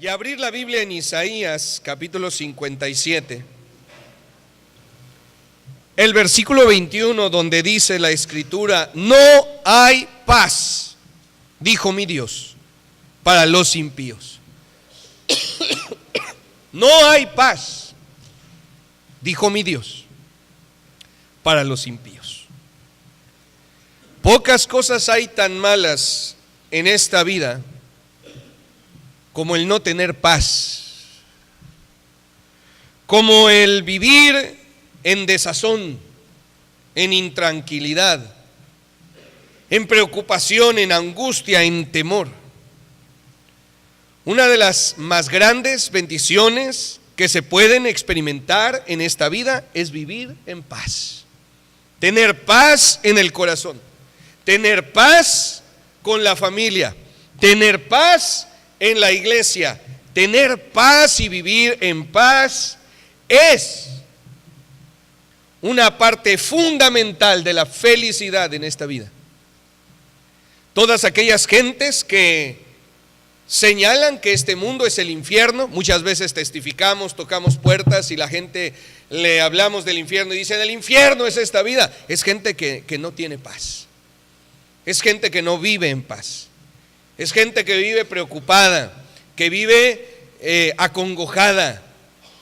Y abrir la Biblia en Isaías capítulo 57, el versículo 21, donde dice la Escritura: no hay paz, dijo mi Dios, para los impíos. No hay paz, dijo mi Dios, para los impíos. Pocas cosas hay tan malas en esta vida como el no tener paz, como el vivir en desazón, en intranquilidad, en preocupación, en angustia, en temor. Una de las más grandes bendiciones que se pueden experimentar en esta vida es vivir en paz, tener paz en el corazón, tener paz con la familia, tener paz en la iglesia. Tener paz y vivir en paz es una parte fundamental de la felicidad en esta vida. Todas aquellas gentes que señalan que este mundo es el infierno, muchas veces testificamos, tocamos puertas y la gente le hablamos del infierno y dicen: el infierno es esta vida. Es gente que no tiene paz, es gente que no vive en paz. Es gente que vive preocupada, que vive acongojada,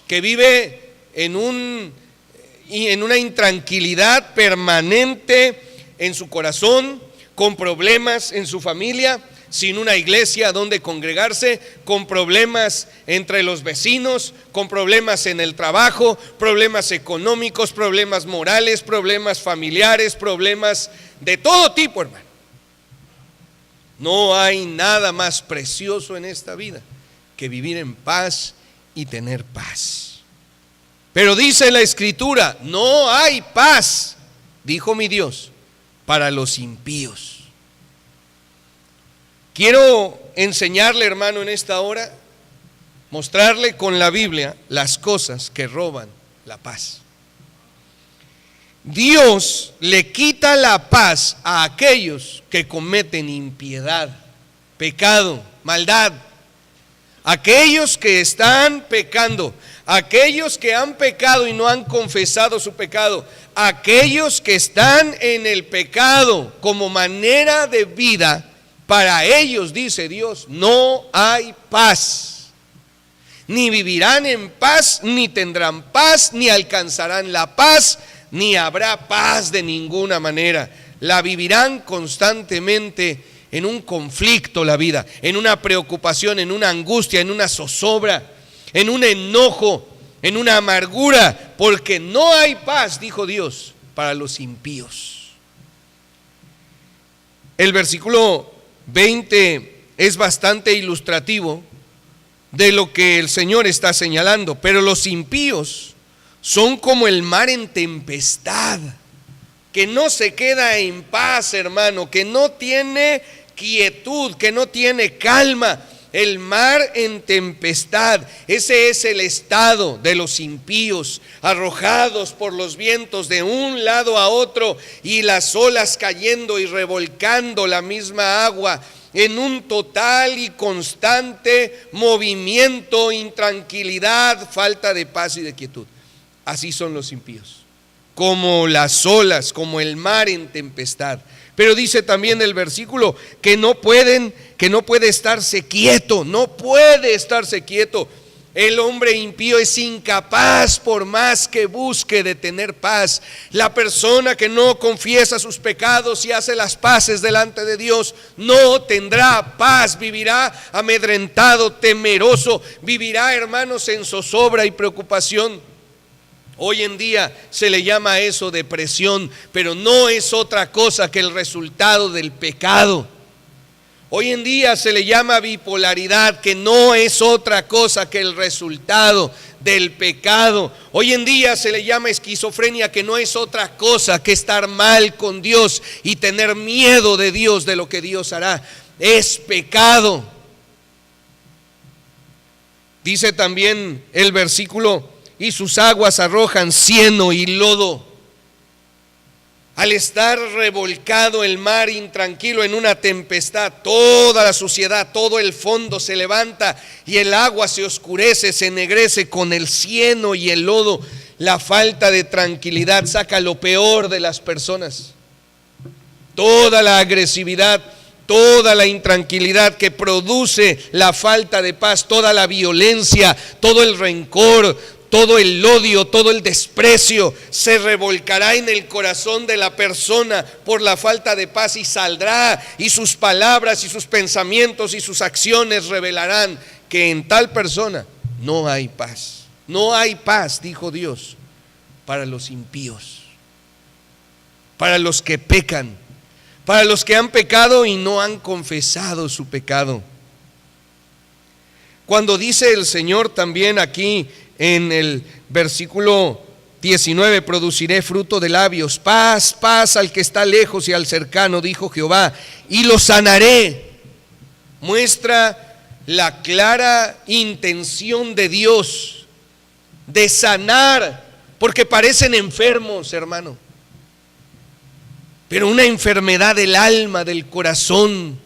que vive en una intranquilidad permanente en su corazón, con problemas en su familia, sin una iglesia donde congregarse, con problemas entre los vecinos, con problemas en el trabajo, problemas económicos, problemas morales, problemas familiares, problemas de todo tipo, hermano. No hay nada más precioso en esta vida que vivir en paz y tener paz. Pero dice la Escritura: no hay paz, dijo mi Dios, para los impíos. Quiero enseñarle, hermano, en esta hora, mostrarle con la Biblia las cosas que roban la paz. Dios le quita la paz a aquellos que cometen impiedad, pecado, maldad. Aquellos que están pecando, aquellos que han pecado y no han confesado su pecado, aquellos que están en el pecado como manera de vida, para ellos, dice Dios, no hay paz. Ni vivirán en paz, ni tendrán paz, ni alcanzarán la paz, ni habrá paz de ninguna manera. La vivirán constantemente en un conflicto la vida, en una preocupación, en una angustia, en una zozobra, en un enojo, en una amargura, porque no hay paz, dijo Dios, para los impíos. El versículo 20 es bastante ilustrativo de lo que el Señor está señalando. Pero los impíos son como el mar en tempestad, que no se queda en paz, hermano, que no tiene quietud, que no tiene calma. El mar en tempestad, ese es el estado de los impíos, arrojados por los vientos de un lado a otro y las olas cayendo y revolcando la misma agua en un total y constante movimiento, intranquilidad, falta de paz y de quietud. Así son los impíos, como las olas, como el mar en tempestad. Pero dice también el versículo que no puede estarse quieto, no puede estarse quieto. El hombre impío es incapaz, por más que busque, de tener paz. La persona que no confiesa sus pecados y hace las paces delante de Dios no tendrá paz, vivirá amedrentado, temeroso, vivirá, hermanos, en zozobra y preocupación. Hoy en día se le llama a eso depresión, pero no es otra cosa que el resultado del pecado. Hoy en día se le llama bipolaridad, que no es otra cosa que el resultado del pecado. Hoy en día se le llama esquizofrenia, que no es otra cosa que estar mal con Dios y tener miedo de Dios, de lo que Dios hará. Es pecado. Dice también el versículo: y sus aguas arrojan cieno y lodo. Al estar revolcado el mar intranquilo en una tempestad, toda la suciedad, todo el fondo se levanta y el agua se oscurece, se ennegrece con el cieno y el lodo. La falta de tranquilidad saca lo peor de las personas. Toda la agresividad, toda la intranquilidad que produce la falta de paz, toda la violencia, todo el rencor, todo el odio, todo el desprecio se revolcará en el corazón de la persona por la falta de paz y saldrá, y sus palabras y sus pensamientos y sus acciones revelarán que en tal persona no hay paz. No hay paz, dijo Dios, para los impíos, para los que pecan, para los que han pecado y no han confesado su pecado. Cuando dice el Señor también aquí en el versículo 19, produciré fruto de labios, paz, paz al que está lejos y al cercano, dijo Jehová, y lo sanaré. Muestra la clara intención de Dios de sanar, porque parecen enfermos, hermano, pero una enfermedad del alma, del corazón,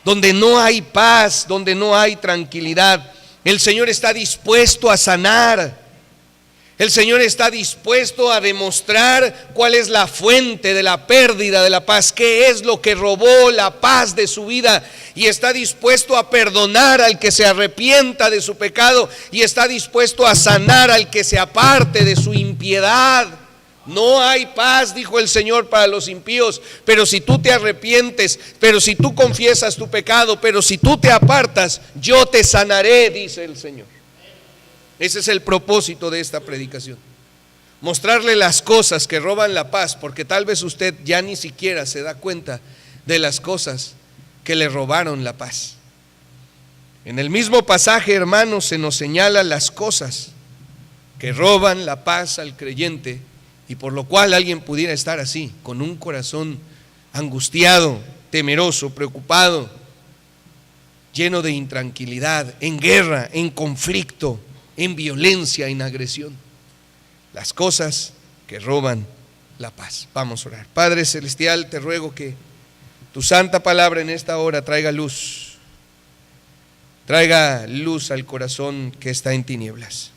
donde no hay paz, donde no hay tranquilidad. El Señor está dispuesto a sanar. El Señor está dispuesto a demostrar cuál es la fuente de la pérdida de la paz, qué es lo que robó la paz de su vida, y está dispuesto a perdonar al que se arrepienta de su pecado, y está dispuesto a sanar al que se aparte de su impiedad. No hay paz, dijo el Señor, para los impíos, pero si tú te arrepientes, pero si tú confiesas tu pecado, pero si tú te apartas, yo te sanaré, dice el Señor. Ese es el propósito de esta predicación, mostrarle las cosas que roban la paz, porque tal vez usted ya ni siquiera se da cuenta de las cosas que le robaron la paz. En el mismo pasaje, hermanos, se nos señala las cosas que roban la paz al creyente, y por lo cual alguien pudiera estar así, con un corazón angustiado, temeroso, preocupado, lleno de intranquilidad, en guerra, en conflicto, en violencia, en agresión. Las cosas que roban la paz. Vamos a orar. Padre Celestial, te ruego que tu santa palabra en esta hora traiga luz al corazón que está en tinieblas,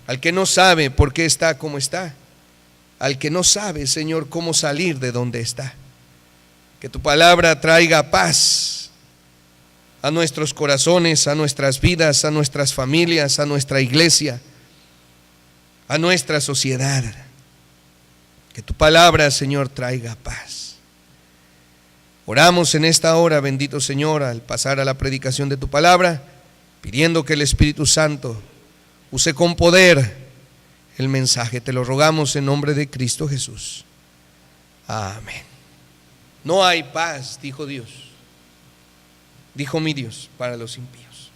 al que no sabe por qué está como está, al que no sabe, Señor, cómo salir de donde está. Que tu palabra traiga paz a nuestros corazones, a nuestras vidas, a nuestras familias, a nuestra iglesia, a nuestra sociedad. Que tu palabra, Señor, traiga paz. Oramos en esta hora, bendito Señor, al pasar a la predicación de tu palabra, pidiendo que el Espíritu Santo use con poder el mensaje. Te lo rogamos en nombre de Cristo Jesús. Amén. No hay paz, dijo Dios, dijo mi Dios, para los impíos.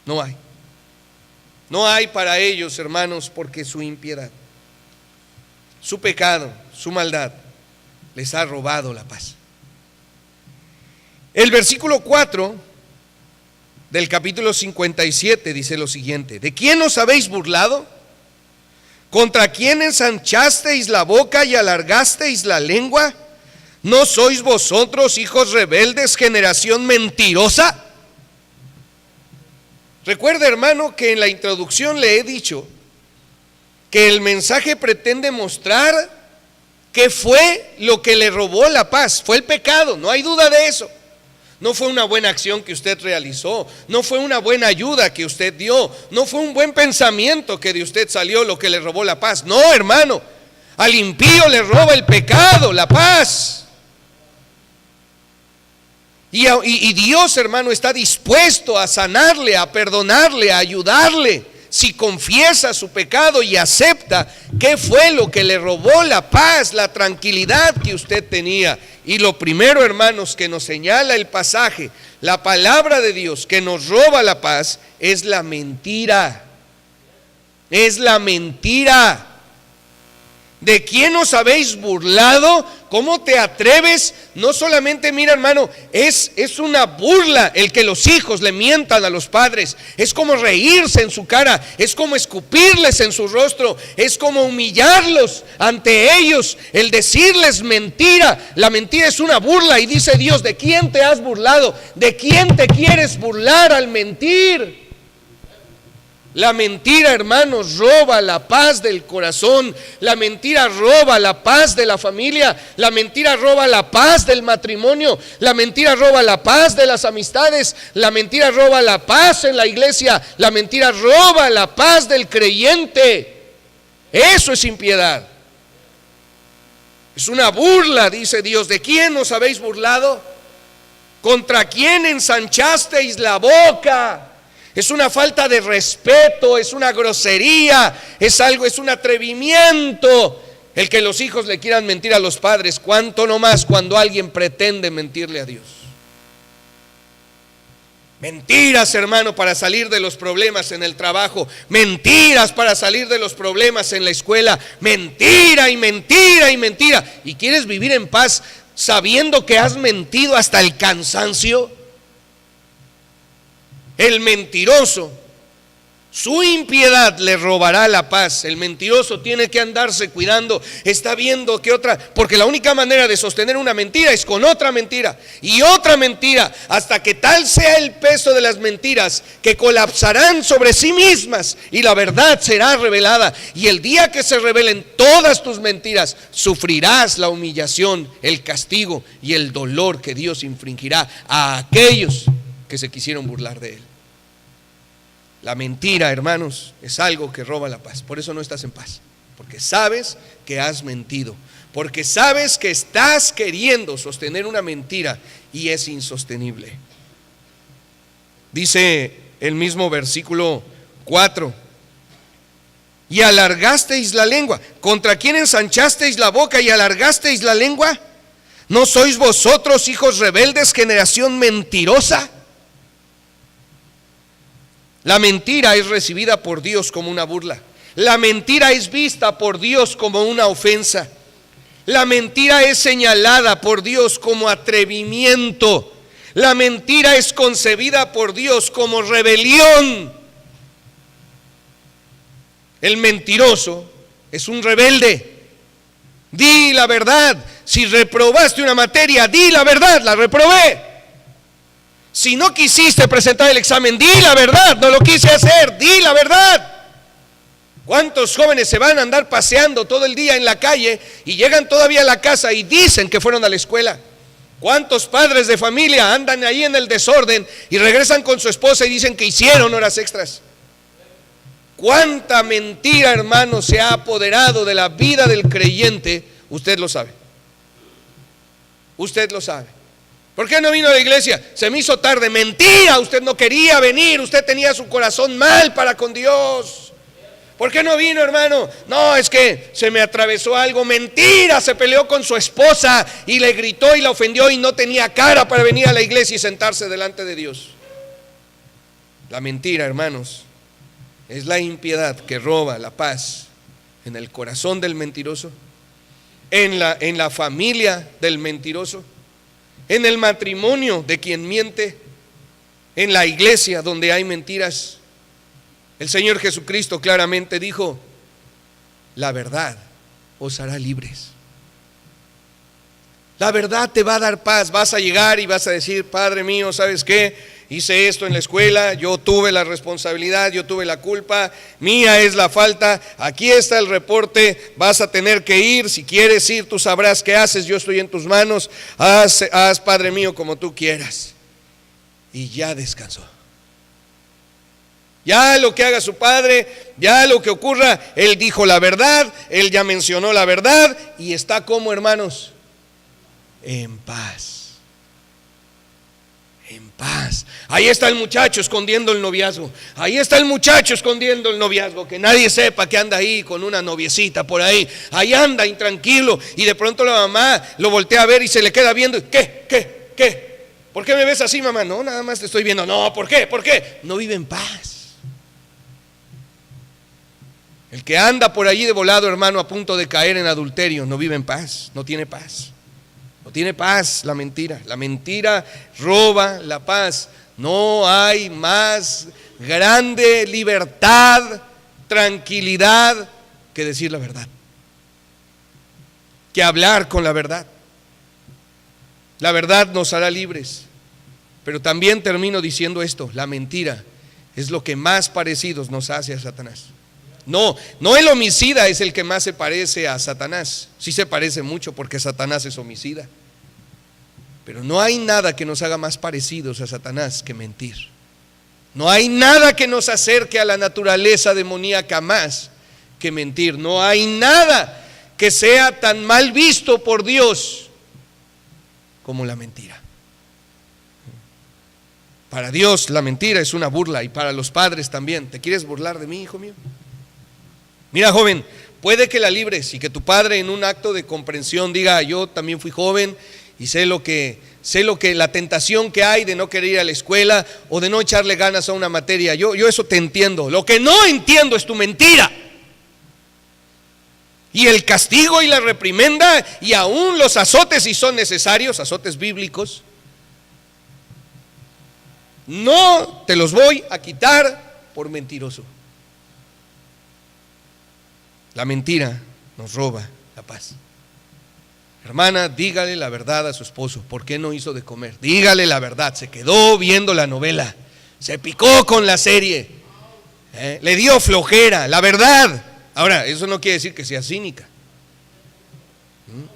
No hay. No hay para ellos, hermanos, porque su impiedad, su pecado, su maldad les ha robado la paz. El versículo 4 del capítulo 57 dice lo siguiente: ¿de quién os habéis burlado? ¿Contra quién ensanchasteis la boca y alargasteis la lengua? ¿No sois vosotros, hijos rebeldes, generación mentirosa? Recuerda, hermano, que en la introducción le he dicho que el mensaje pretende mostrar qué fue lo que le robó la paz. Fue el pecado, no hay duda de eso. No fue una buena acción que usted realizó, no fue una buena ayuda que usted dio, no fue un buen pensamiento que de usted salió lo que le robó la paz. No, hermano, al impío le roba el pecado, la paz. Y Dios, hermano, está dispuesto a sanarle, a perdonarle, a ayudarle, si confiesa su pecado y acepta qué fue lo que le robó la paz, la tranquilidad que usted tenía. Y lo primero, hermanos, que nos señala el pasaje, la palabra de Dios que nos roba la paz, es la mentira. Es la mentira. ¿De quién os habéis burlado? ¿Cómo te atreves? No solamente, mira hermano, es una burla el que los hijos le mientan a los padres. Es como reírse en su cara, es como escupirles en su rostro, es como humillarlos ante ellos, el decirles mentira. La mentira es una burla y dice Dios, ¿de quién te has burlado? ¿De quién te quieres burlar al mentir? La mentira, hermanos, roba la paz del corazón. La mentira roba la paz de la familia. La mentira roba la paz del matrimonio. La mentira roba la paz de las amistades. La mentira roba la paz en la iglesia. La mentira roba la paz del creyente. Eso es impiedad. Es una burla, dice Dios. ¿De quién os habéis burlado? ¿Contra quién ensanchasteis la boca? Es una falta de respeto, es una grosería, es un atrevimiento el que los hijos le quieran mentir a los padres. Cuánto no más cuando alguien pretende mentirle a Dios. Mentiras, hermano, para salir de los problemas en el trabajo. Mentiras para salir de los problemas en la escuela. Mentira y mentira y mentira. ¿Y quieres vivir en paz sabiendo que has mentido hasta el cansancio? El mentiroso, su impiedad le robará la paz. El mentiroso tiene que andarse cuidando, está viendo que otra, porque la única manera de sostener una mentira es con otra mentira y otra mentira, hasta que tal sea el peso de las mentiras que colapsarán sobre sí mismas y la verdad será revelada. Y el día que se revelen todas tus mentiras, sufrirás la humillación, el castigo y el dolor que Dios infligirá a aquellos que se quisieron burlar de él. La mentira, hermanos, es algo que roba la paz. Por eso no estás en paz, porque sabes que has mentido, porque sabes que estás queriendo sostener una mentira y es insostenible. Dice el mismo versículo 4: y alargasteis la lengua. ¿Contra quién ensanchasteis la boca y alargasteis la lengua? ¿No sois vosotros, hijos rebeldes, generación mentirosa? La mentira es recibida por Dios como una burla. La mentira es vista por Dios como una ofensa. La mentira es señalada por Dios como atrevimiento. La mentira es concebida por Dios como rebelión. El mentiroso es un rebelde. Di la verdad. Si reprobaste una materia, di la verdad, la reprobé. Si no quisiste presentar el examen, di la verdad, no lo quise hacer, di la verdad. ¿Cuántos jóvenes se van a andar paseando todo el día en la calle y llegan todavía a la casa y dicen que fueron a la escuela? ¿Cuántos padres de familia andan ahí en el desorden y regresan con su esposa y dicen que hicieron horas extras? ¿Cuánta mentira, hermano, se ha apoderado de la vida del creyente? Usted lo sabe. Usted lo sabe. ¿Por qué no vino a la iglesia? Se me hizo tarde. Mentira, usted no quería venir, usted tenía su corazón mal para con Dios. ¿Por qué no vino, hermano? No, es que se me atravesó algo. Mentira, se peleó con su esposa y le gritó y la ofendió y no tenía cara para venir a la iglesia y sentarse delante de Dios. La mentira, hermanos, es la impiedad que roba la paz en el corazón del mentiroso, en la familia del mentiroso, en el matrimonio de quien miente, en la iglesia donde hay mentiras. El Señor Jesucristo claramente dijo: la verdad os hará libres. La verdad te va a dar paz. Vas a llegar y vas a decir: Padre mío, ¿sabes qué? Hice esto en la escuela, yo tuve la responsabilidad, yo tuve la culpa, mía es la falta, aquí está el reporte, vas a tener que ir, si quieres ir tú sabrás qué haces, yo estoy en tus manos, haz Padre mío como tú quieras. Y ya descansó. Ya lo que haga su padre, ya lo que ocurra, él dijo la verdad, él ya mencionó la verdad y está como, hermanos, en paz. En paz. Ahí está el muchacho escondiendo el noviazgo. Ahí está el muchacho escondiendo el noviazgo. Que nadie sepa que anda ahí con una noviecita por ahí. Ahí anda intranquilo. Y de pronto la mamá lo voltea a ver y se le queda viendo. ¿Qué? ¿Por qué me ves así, mamá? No, nada más te estoy viendo. No, ¿por qué? No vive en paz. El que anda por allí de volado, hermano, a punto de caer en adulterio, no vive en paz, no tiene paz. No tiene paz la mentira. La mentira roba la paz. No hay más grande libertad, tranquilidad que decir la verdad, que hablar con la verdad. La verdad nos hará libres. Pero también termino diciendo esto: la mentira es lo que más parecidos nos hace a Satanás. No el homicida es el que más se parece a Satanás. Sí se parece mucho porque Satanás es homicida. Pero no hay nada que nos haga más parecidos a Satanás que mentir. No hay nada que nos acerque a la naturaleza demoníaca más que mentir. No hay nada que sea tan mal visto por Dios como la mentira. Para Dios la mentira es una burla, y para los padres también. ¿Te quieres burlar de mí, hijo mío? Mira, joven, puede que la libres y que tu padre en un acto de comprensión diga: yo también fui joven y sé lo que la tentación que hay de no querer ir a la escuela o de no echarle ganas a una materia. Yo eso te entiendo. Lo que no entiendo es tu mentira. Y el castigo y la reprimenda y aún los azotes, si son necesarios, azotes bíblicos, no te los voy a quitar por mentiroso. La mentira nos roba la paz. Hermana, dígale la verdad a su esposo. ¿Por qué no hizo de comer? Dígale la verdad. Se quedó viendo la novela, se picó con la serie, le dio flojera. La verdad. Ahora, eso no quiere decir que sea cínica.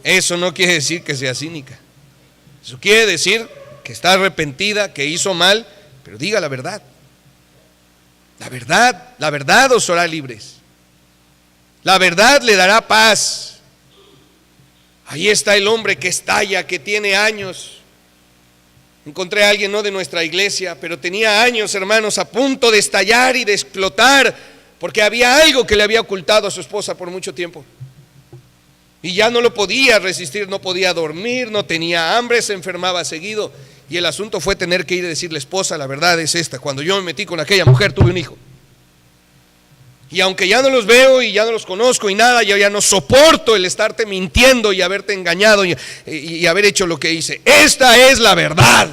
Eso no quiere decir que sea cínica. Eso quiere decir que está arrepentida, que hizo mal, pero diga la verdad. La verdad os hará libres. La verdad le dará paz. Ahí está el hombre que estalla, que tiene años. Encontré a alguien, no de nuestra iglesia, pero tenía años, hermanos, a punto de estallar y de explotar, porque había algo que le había ocultado a su esposa por mucho tiempo. Y ya no lo podía resistir, no podía dormir, no tenía hambre, se enfermaba seguido. Y el asunto fue tener que ir a decirle: esposa, la verdad es esta, cuando yo me metí con aquella mujer tuve un hijo. Y aunque ya no los veo y ya no los conozco y nada, yo ya no soporto el estarte mintiendo y haberte engañado y haber hecho lo que hice. Esta es la verdad.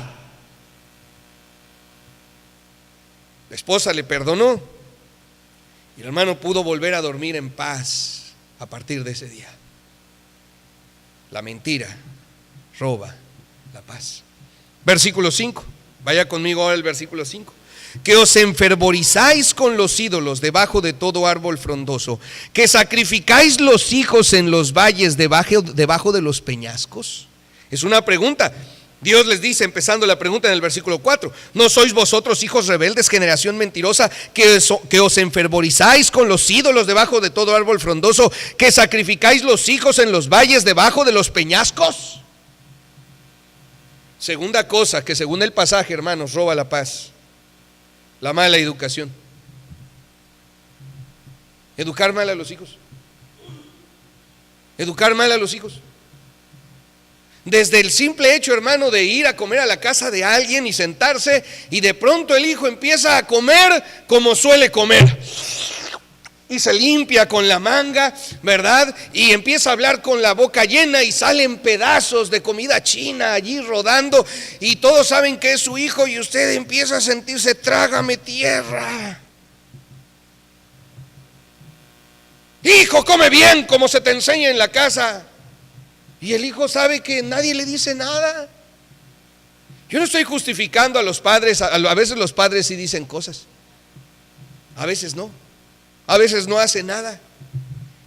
La esposa le perdonó y el hermano pudo volver a dormir en paz a partir de ese día. La mentira roba la paz. Versículo 5. Vaya conmigo ahora al versículo 5. Que os enfervorizáis con los ídolos debajo de todo árbol frondoso, que sacrificáis los hijos en los valles debajo de los peñascos. Es una pregunta. Dios les dice, empezando la pregunta en el versículo 4: ¿no sois vosotros hijos rebeldes, generación mentirosa, que os enfervorizáis con los ídolos debajo de todo árbol frondoso, que sacrificáis los hijos en los valles debajo de los peñascos? Segunda cosa que según el pasaje, hermanos, roba la paz: la mala educación. Educar mal a los hijos. Educar mal a los hijos. Desde el simple hecho, hermano, de ir a comer a la casa de alguien y sentarse, y de pronto el hijo empieza a comer como suele comer. Y se limpia con la manga, ¿verdad? Y empieza a hablar con la boca llena y salen pedazos de comida china allí rodando. Y todos saben que es su hijo y usted empieza a sentirse: trágame tierra. Hijo, come bien como se te enseña en la casa. Y el hijo sabe que nadie le dice nada. Yo no estoy justificando a los padres. A veces los padres sí dicen cosas, a veces no. A veces no hace nada.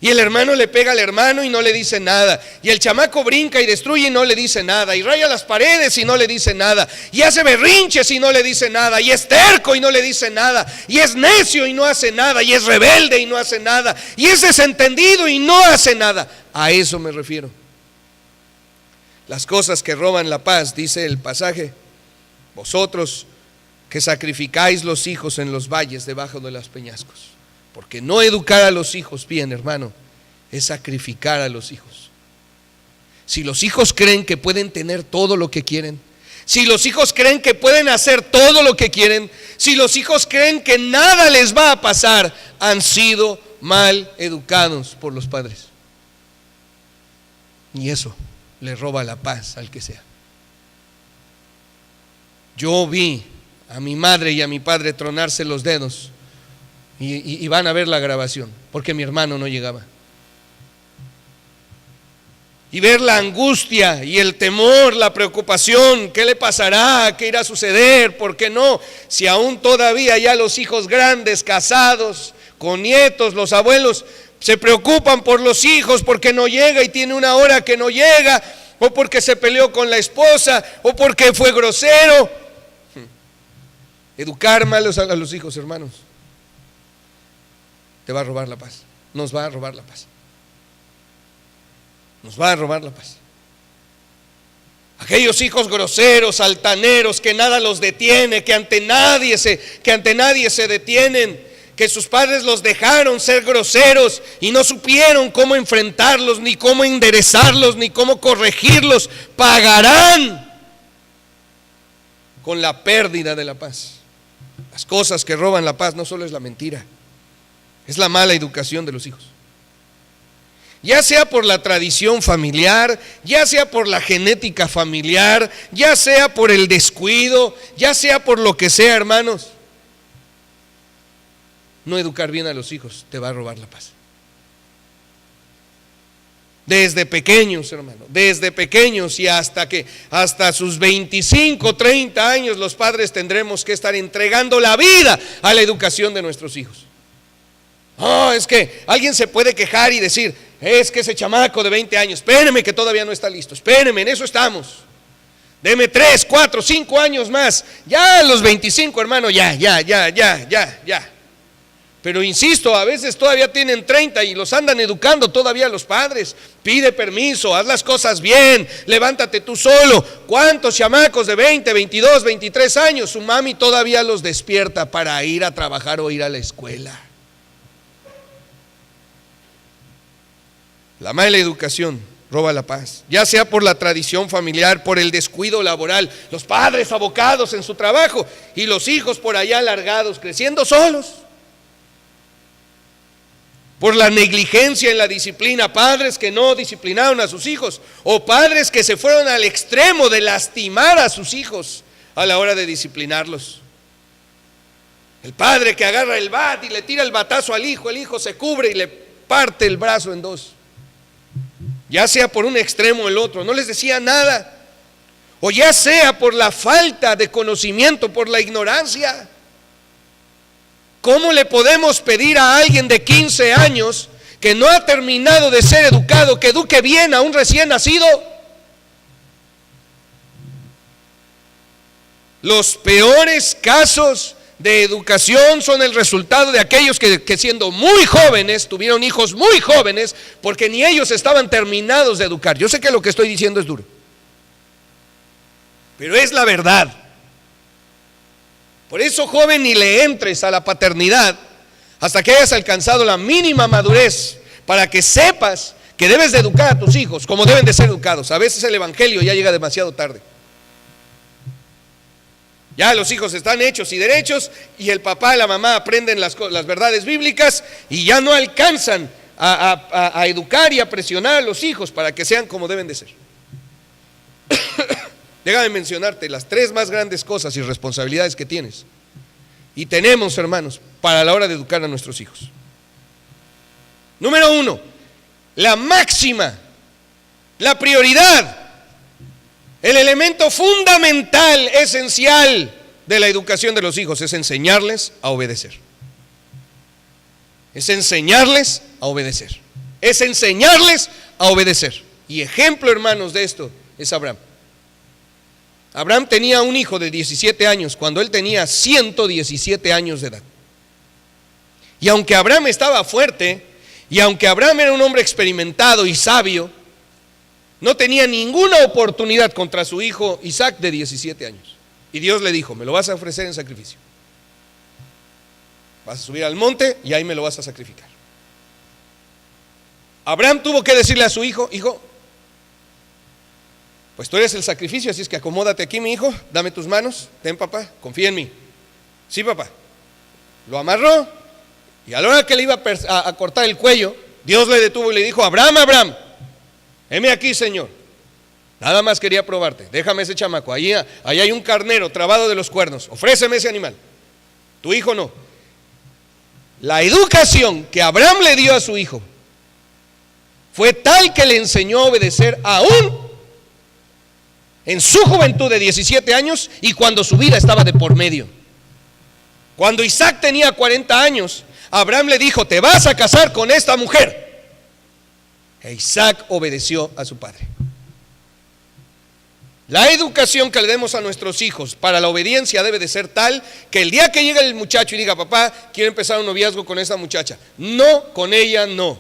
Y el hermano le pega al hermano y no le dice nada. Y el chamaco brinca y destruye y no le dice nada. Y raya las paredes y no le dice nada. Y hace berrinches y no le dice nada. Y es terco y no le dice nada. Y es necio y no hace nada. Y es rebelde y no hace nada. Y es desentendido y no hace nada. A eso me refiero. Las cosas que roban la paz, dice el pasaje: vosotros que sacrificáis los hijos en los valles debajo de los peñascos. Porque no educar a los hijos bien, hermano, es sacrificar a los hijos. Si los hijos creen que pueden tener todo lo que quieren, si los hijos creen que pueden hacer todo lo que quieren, si los hijos creen que nada les va a pasar, han sido mal educados por los padres. Y eso le roba la paz al que sea. Yo vi a mi madre y a mi padre tronarse los dedos y van a ver la grabación, porque mi hermano no llegaba. Y ver la angustia y el temor, la preocupación, ¿qué le pasará? ¿Qué irá a suceder? ¿Por qué no? Si aún todavía ya los hijos grandes, casados, con nietos, los abuelos, se preocupan por los hijos porque no llega y tiene una hora que no llega, o porque se peleó con la esposa, o porque fue grosero. Educar mal a los hijos, hermanos, te va a robar la paz. Nos va a robar la paz. Nos va a robar la paz. Aquellos hijos groseros, altaneros, que nada los detiene, que ante nadie se detienen, que sus padres los dejaron ser groseros y no supieron cómo enfrentarlos, ni cómo enderezarlos, ni cómo corregirlos, pagarán con la pérdida de la paz. Las cosas que roban la paz no solo es la mentira, es la mala educación de los hijos. Ya sea por la tradición familiar, ya sea por la genética familiar, ya sea por el descuido, ya sea por lo que sea, hermanos. No educar bien a los hijos te va a robar la paz. Desde pequeños, hermano, desde pequeños, y hasta sus 25, 30 años, los padres tendremos que estar entregando la vida a la educación de nuestros hijos. Es que alguien se puede quejar y decir, es que ese chamaco de 20 años, espéreme que todavía no está listo, espéreme, en eso estamos. Deme 3, 4, 5 años más. Ya a los 25, hermano, ya. Pero insisto, a veces todavía tienen 30 y los andan educando todavía los padres. Pide permiso, haz las cosas bien, levántate tú solo. ¿Cuántos chamacos de 20, 22, 23 años su mami todavía los despierta para ir a trabajar o ir a la escuela? La mala educación roba la paz, ya sea por la tradición familiar, por el descuido laboral, los padres abocados en su trabajo y los hijos por allá alargados, creciendo solos. Por la negligencia en la disciplina, padres que no disciplinaron a sus hijos, o padres que se fueron al extremo de lastimar a sus hijos a la hora de disciplinarlos. El padre que agarra el bat y le tira el batazo al hijo, el hijo se cubre y le parte el brazo en dos. Ya sea por un extremo o el otro, no les decía nada. O ya sea por la falta de conocimiento, por la ignorancia. ¿Cómo le podemos pedir a alguien de 15 años que no ha terminado de ser educado, que eduque bien a un recién nacido? Los peores casos de educación son el resultado de aquellos que siendo muy jóvenes, tuvieron hijos muy jóvenes, porque ni ellos estaban terminados de educar. Yo sé que lo que estoy diciendo es duro, pero es la verdad. Por eso, joven, ni le entres a la paternidad hasta que hayas alcanzado la mínima madurez, para que sepas que debes de educar a tus hijos como deben de ser educados. A veces el evangelio ya llega demasiado tarde. Ya los hijos están hechos y derechos y el papá y la mamá aprenden las verdades bíblicas y ya no alcanzan a educar y a presionar a los hijos para que sean como deben de ser. Déjame mencionarte las 3 más grandes cosas y responsabilidades que tienes y tenemos, hermanos, para la hora de educar a nuestros hijos. Número 1, la máxima, la prioridad, el elemento fundamental, esencial de la educación de los hijos es enseñarles a obedecer. Es enseñarles a obedecer. Es enseñarles a obedecer. Y ejemplo, hermanos, de esto es Abraham. Abraham tenía un hijo de 17 años cuando él tenía 117 años de edad. Y aunque Abraham estaba fuerte, y aunque Abraham era un hombre experimentado y sabio, no tenía ninguna oportunidad contra su hijo Isaac de 17 años. Y Dios le dijo, me lo vas a ofrecer en sacrificio. Vas a subir al monte y ahí me lo vas a sacrificar. Abraham tuvo que decirle a su hijo, hijo, pues tú eres el sacrificio, así es que acomódate aquí, mi hijo, dame tus manos, ten papá, confía en mí. Sí, papá. Lo amarró Y a la hora que le iba a cortar el cuello, Dios le detuvo y le dijo: Abraham, Abraham, heme aquí, Señor. Nada más quería probarte, déjame ese chamaco. Ahí hay un carnero trabado de los cuernos, ofréceme ese animal. Tu hijo no. La educación que Abraham le dio a su hijo fue tal que le enseñó a obedecer aún en su juventud de 17 años y cuando su vida estaba de por medio. Cuando Isaac tenía 40 años, Abraham le dijo: te vas a casar con esta mujer. E Isaac obedeció a su padre. La educación que le demos a nuestros hijos para la obediencia debe de ser tal que el día que llegue el muchacho y diga: papá, quiero empezar un noviazgo con esta muchacha, no, con ella no.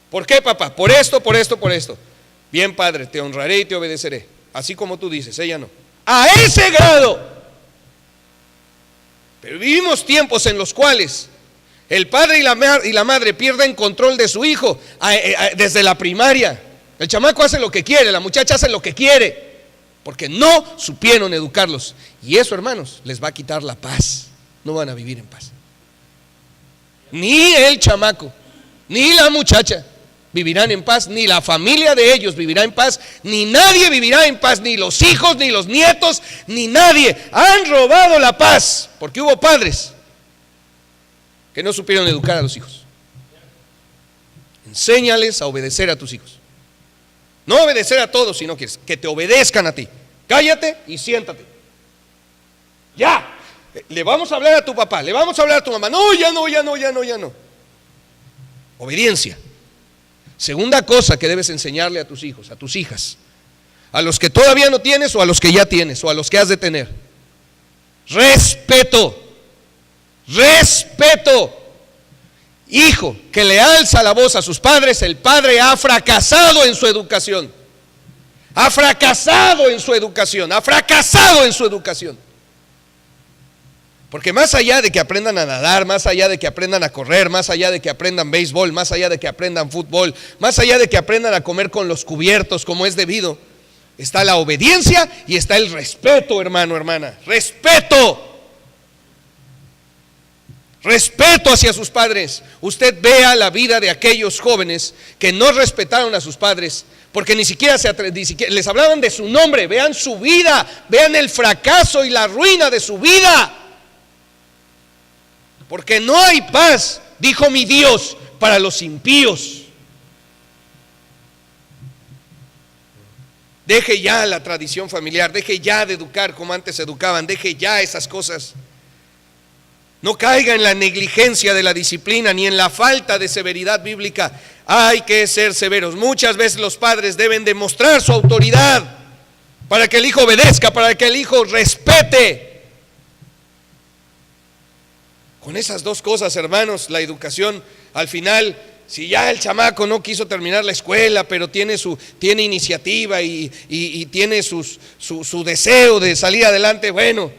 ¿Por qué, papá? Por esto, por esto, por esto. Bien, padre, te honraré y te obedeceré, así como tú dices, ella no. A ese grado. Pero vivimos tiempos en los cuales el padre y la madre pierden control de su hijo desde la primaria. El chamaco hace lo que quiere, la muchacha hace lo que quiere, porque no supieron educarlos. Y eso, hermanos, les va a quitar la paz. No van a vivir en paz. Ni el chamaco, ni la muchacha vivirán en paz, ni la familia de ellos vivirá en paz, ni nadie vivirá en paz, ni los hijos, ni los nietos, ni nadie. Han robado la paz, porque hubo padres que no supieron educar a los hijos. Enséñales a obedecer a tus hijos. No obedecer a todos si no quieres, que te obedezcan a ti. Cállate y siéntate. Ya, le vamos a hablar a tu papá, le vamos a hablar a tu mamá. No, ya no, ya no, ya no, ya no. Obediencia. Segunda cosa que debes enseñarle a tus hijos, a tus hijas, a los que todavía no tienes o a los que ya tienes o a los que has de tener: respeto. Respeto. Hijo que le alza la voz a sus padres, el padre ha fracasado en su educación. Ha fracasado en su educación. Ha fracasado en su educación. Porque más allá de que aprendan a nadar, más allá de que aprendan a correr, más allá de que aprendan béisbol, más allá de que aprendan fútbol, más allá de que aprendan a comer con los cubiertos como es debido, está la obediencia y está el respeto, hermano, hermana. Respeto. Respeto hacia sus padres. Usted vea la vida de aquellos jóvenes que no respetaron a sus padres, porque ni siquiera les hablaban de su nombre. Vean su vida, vean el fracaso y la ruina de su vida. Porque no hay paz, dijo mi Dios, para los impíos. Deje ya la tradición familiar, deje ya de educar como antes educaban, deje ya esas cosas. No caiga en la negligencia de la disciplina ni en la falta de severidad bíblica. Hay que ser severos. Muchas veces los padres deben demostrar su autoridad para que el hijo obedezca, para que el hijo respete. Con esas dos cosas, hermanos, la educación al final, si ya el chamaco no quiso terminar la escuela, pero tiene iniciativa y tiene su deseo de salir adelante, bueno,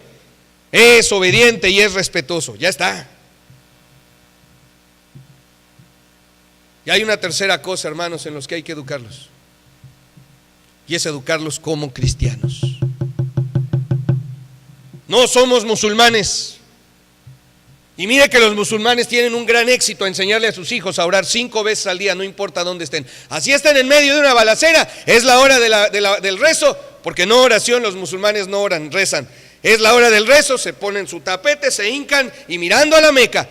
es obediente y es respetuoso, ya está. Y hay una tercera cosa, hermanos, en los que hay que educarlos, y es educarlos como cristianos. No somos musulmanes. Y mire que los musulmanes tienen un gran éxito a enseñarle a sus hijos a orar 5 veces al día, no importa dónde estén. Así estén en medio de una balacera, es la hora del rezo, porque no oración, los musulmanes no oran, rezan. Es la hora del rezo, se ponen su tapete, se hincan y mirando a la Meca,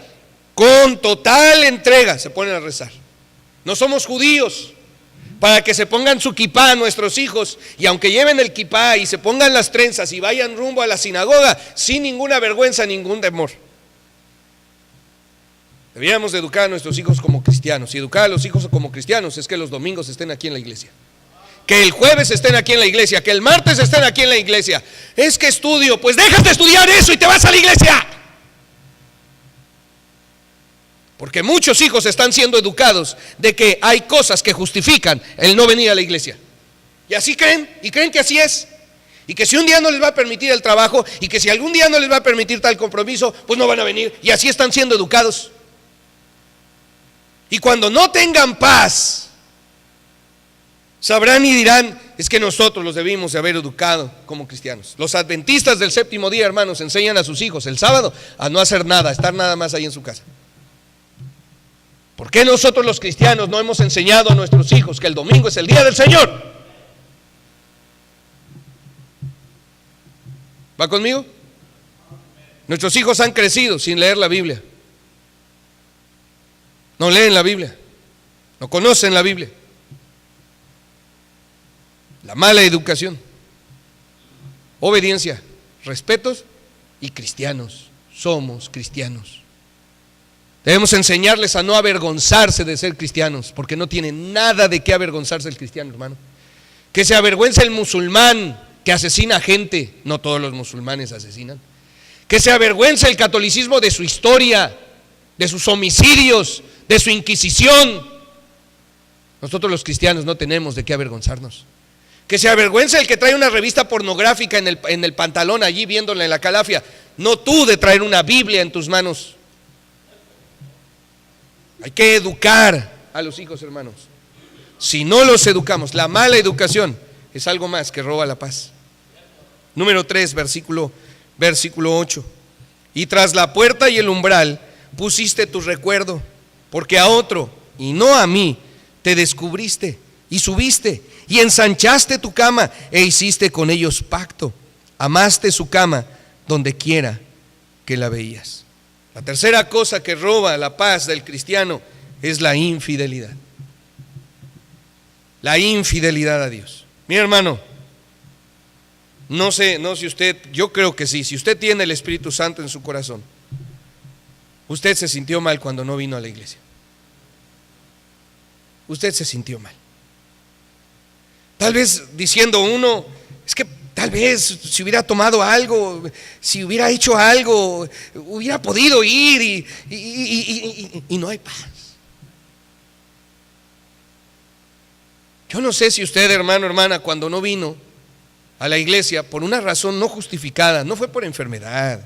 con total entrega se ponen a rezar. No somos judíos para que se pongan su kipá a nuestros hijos, y aunque lleven el kipá y se pongan las trenzas y vayan rumbo a la sinagoga sin ninguna vergüenza, ningún temor. Deberíamos de educar a nuestros hijos como cristianos, y educar a los hijos como cristianos es que los domingos estén aquí en la iglesia, que el jueves estén aquí en la iglesia, que el martes estén aquí en la iglesia. Es que estudio, pues dejas de estudiar eso y te vas a la iglesia. Porque muchos hijos están siendo educados de que hay cosas que justifican el no venir a la iglesia, y así creen, y creen que así es, y que si un día no les va a permitir el trabajo, y que si algún día no les va a permitir tal compromiso, pues no van a venir, y así están siendo educados. Y cuando no tengan paz, sabrán y dirán: es que nosotros los debimos de haber educado como cristianos. Los adventistas del séptimo día, hermanos, enseñan a sus hijos el sábado a no hacer nada, a estar nada más ahí en su casa. ¿Por qué nosotros los cristianos no hemos enseñado a nuestros hijos que el domingo es el día del Señor? ¿Va conmigo? Nuestros hijos han crecido sin leer la Biblia. No leen la Biblia, no conocen la Biblia. La mala educación, obediencia, respetos y cristianos. Somos cristianos. Debemos enseñarles a no avergonzarse de ser cristianos, porque no tiene nada de qué avergonzarse el cristiano, hermano. Que se avergüence el musulmán que asesina gente. No todos los musulmanes asesinan. Que se avergüence el catolicismo de su historia, de sus homicidios, de su inquisición. Nosotros los cristianos no tenemos de qué avergonzarnos. Que se avergüence el que trae una revista pornográfica en el pantalón allí viéndola en la calafia. No tú de traer una Biblia en tus manos. Hay que educar a los hijos, hermanos. Si no los educamos, la mala educación es algo más que roba la paz. Número 3, versículo 8. Y tras la puerta y el umbral pusiste tu recuerdo, porque a otro, y no a mí, te descubriste y subiste y ensanchaste tu cama e hiciste con ellos pacto. Amaste su cama donde quiera que la veías. La tercera cosa que roba la paz del cristiano es la infidelidad. La infidelidad a Dios. Mi hermano, no sé si usted, yo creo que sí, si usted tiene el Espíritu Santo en su corazón, usted se sintió mal cuando no vino a la iglesia. Usted se sintió mal. Tal vez diciendo uno, es que tal vez si hubiera tomado algo, si hubiera hecho algo, hubiera podido ir y no hay paz. Yo no sé si usted, hermano, hermana, cuando no vino a la iglesia por una razón no justificada, no fue por enfermedad,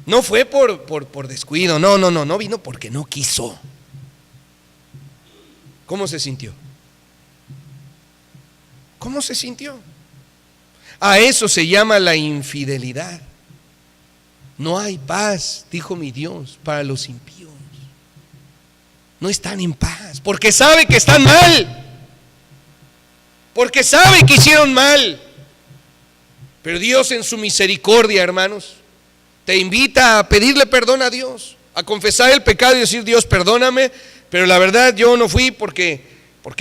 no fue por descuido, no vino porque no quiso. ¿Cómo se sintió? ¿Cómo se sintió? A eso se llama la infidelidad. No hay paz, dijo mi Dios, para los impíos. No están en paz, porque sabe que están mal. Porque sabe que hicieron mal. Pero Dios en su misericordia, hermanos, te invita a pedirle perdón a Dios, a confesar el pecado y decir: Dios, perdóname, pero la verdad yo no fui porque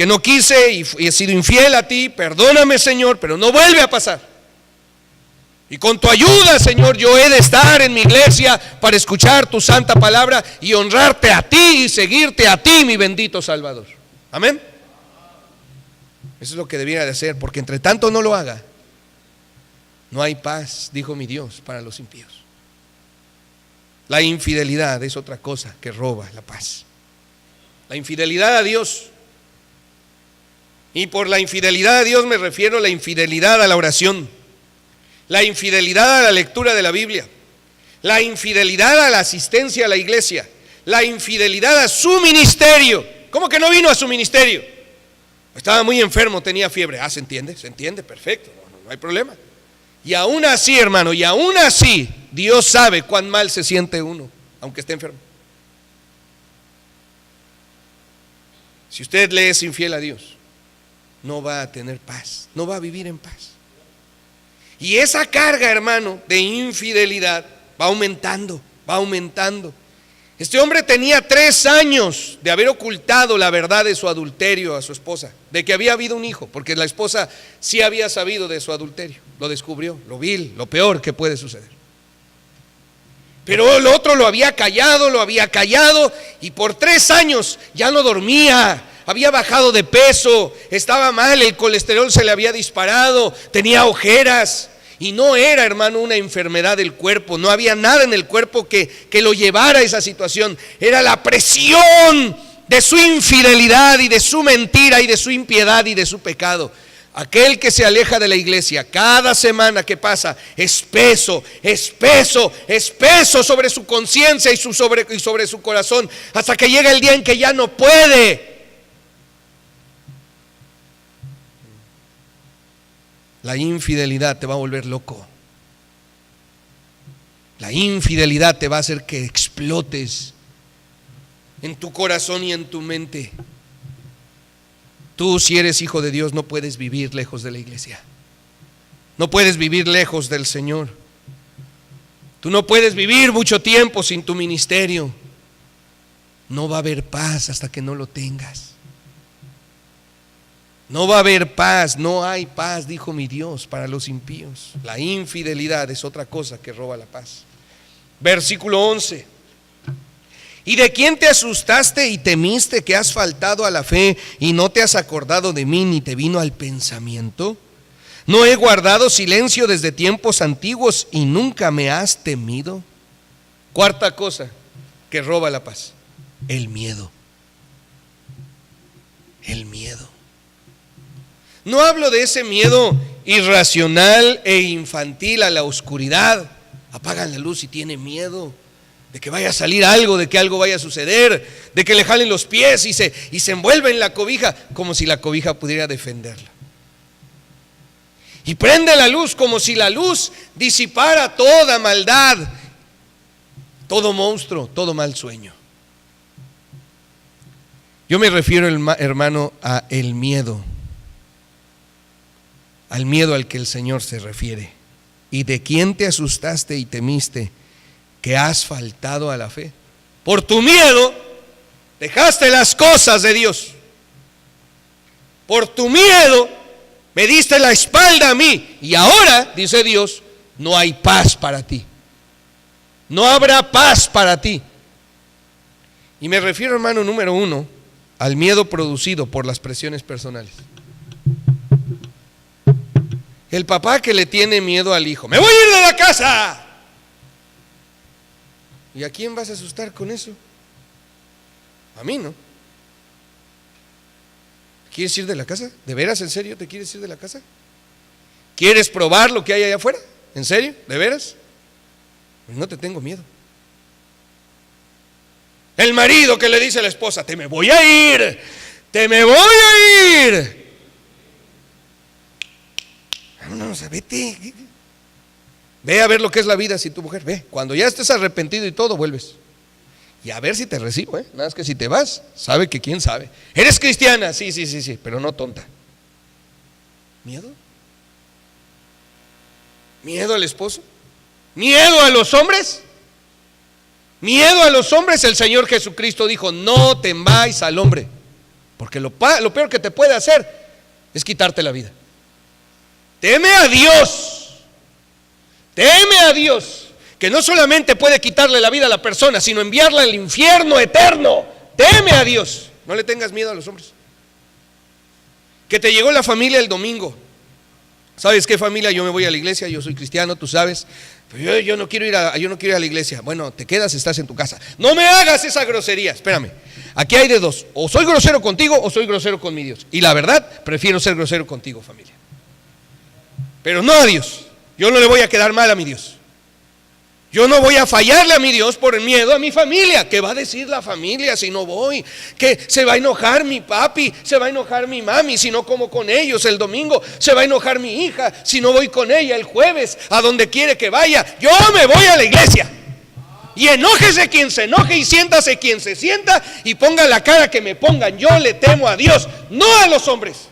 no quise y he sido infiel a ti. Perdóname, Señor, pero no vuelve a pasar. Y con tu ayuda, Señor, yo he de estar en mi iglesia para escuchar tu santa palabra y honrarte a ti y seguirte a ti, mi bendito Salvador. Amén. Eso es lo que debiera de hacer, porque entre tanto no lo haga, no hay paz, dijo mi Dios, para los impíos. La infidelidad es otra cosa que roba la paz. La infidelidad a Dios. Y por la infidelidad a Dios me refiero a la infidelidad a la oración, la infidelidad a la lectura de la Biblia, la infidelidad a la asistencia a la iglesia, la infidelidad a su ministerio. ¿Cómo que no vino a su ministerio? Estaba muy enfermo, tenía fiebre. ¿Se entiende, perfecto, no hay problema. Y aún así, hermano, y aún así, Dios sabe cuán mal se siente uno, aunque esté enfermo. Si usted le es infiel a Dios, no va a tener paz, no va a vivir en paz. Y esa carga, hermano, de infidelidad va aumentando. Este hombre tenía 3 años de haber ocultado la verdad de su adulterio a su esposa, de que había habido un hijo, porque la esposa sí había sabido de su adulterio, lo descubrió, lo vil, lo peor que puede suceder. Pero el otro lo había callado, y por 3 años ya no dormía, había bajado de peso, estaba mal, el colesterol se le había disparado, tenía ojeras. Y no era, hermano, una enfermedad del cuerpo, no había nada en el cuerpo que lo llevara a esa situación. Era la presión de su infidelidad y de su mentira y de su impiedad y de su pecado. Aquel que se aleja de la iglesia, cada semana que pasa, es peso sobre su conciencia y sobre su corazón, hasta que llega el día en que ya no puede. La infidelidad te va a volver loco. La infidelidad te va a hacer que explotes. en tu corazón y en tu mente. Tú, si eres hijo de Dios, no puedes vivir lejos de la iglesia. No puedes vivir lejos del Señor. Tú no puedes vivir mucho tiempo sin tu ministerio. No va a haber paz hasta que no lo tengas. No va a haber paz, no hay paz, dijo mi Dios, para los impíos. La infidelidad es otra cosa que roba la paz. Versículo 11. ¿Y de quién te asustaste y temiste que has faltado a la fe y no te has acordado de mí ni te vino al pensamiento? ¿No he guardado silencio desde tiempos antiguos y nunca me has temido? Cuarta cosa que roba la paz: el miedo. El miedo. No hablo de ese miedo irracional e infantil a la oscuridad. Apagan la luz y tiene miedo de que vaya a salir algo, de que algo vaya a suceder, de que le jalen los pies y se envuelve en la cobija, como si la cobija pudiera defenderla. Y prende la luz como si la luz disipara toda maldad, todo monstruo, todo mal sueño. Yo me refiero, hermano, a el miedo, al miedo al que el Señor se refiere. ¿Y de quién te asustaste y temiste que has faltado a la fe? Por tu miedo dejaste las cosas de Dios. Por tu miedo me diste la espalda a mí. Y ahora, dice Dios, no hay paz para ti. No habrá paz para ti. Y me refiero, hermano, número uno, al miedo producido por las presiones personales. El papá que le tiene miedo al hijo: me voy a ir de la casa. ¿Y a quién vas a asustar con eso? A mí, ¿no? ¿Quieres ir de la casa? ¿De veras, en serio, te quieres ir de la casa? ¿Quieres probar lo que hay allá afuera? ¿En serio? ¿De veras? Pues no te tengo miedo. El marido que le dice a la esposa: te me voy a ir, te me voy a ir. No, vete. Ve a ver lo que es la vida si tu mujer, ve, cuando ya estés arrepentido y todo, vuelves. Y a ver si te recibo, nada más que si te vas, sabe que quién sabe. ¿Eres cristiana? Sí, pero no tonta. ¿Miedo? ¿Miedo al esposo? ¿Miedo a los hombres? ¿Miedo a los hombres? El Señor Jesucristo dijo: no temáis al hombre, porque lo peor que te puede hacer es quitarte la vida. Teme a Dios. Teme a Dios, que no solamente puede quitarle la vida a la persona, sino enviarla al infierno eterno. Teme a Dios. No le tengas miedo a los hombres. Que te llegó la familia el domingo. ¿Sabes qué, familia? Yo me voy a la iglesia, yo soy cristiano, tú sabes. Pero yo no quiero ir a la iglesia. Bueno, te quedas, estás en tu casa. No me hagas esa grosería. Espérame. Aquí hay de dos: o soy grosero contigo o soy grosero con mi Dios. Y la verdad, prefiero ser grosero contigo, familia. Pero no a Dios. Yo no le voy a quedar mal a mi Dios. Yo no voy a fallarle a mi Dios por el miedo a mi familia. ¿Qué va a decir la familia si no voy? Que se va a enojar mi papi, se va a enojar mi mami si no como con ellos el domingo. Se va a enojar mi hija si no voy con ella el jueves a donde quiere que vaya. Yo me voy a la iglesia. Y enójese quien se enoje y siéntase quien se sienta y ponga la cara que me pongan. Yo le temo a Dios, no a los hombres.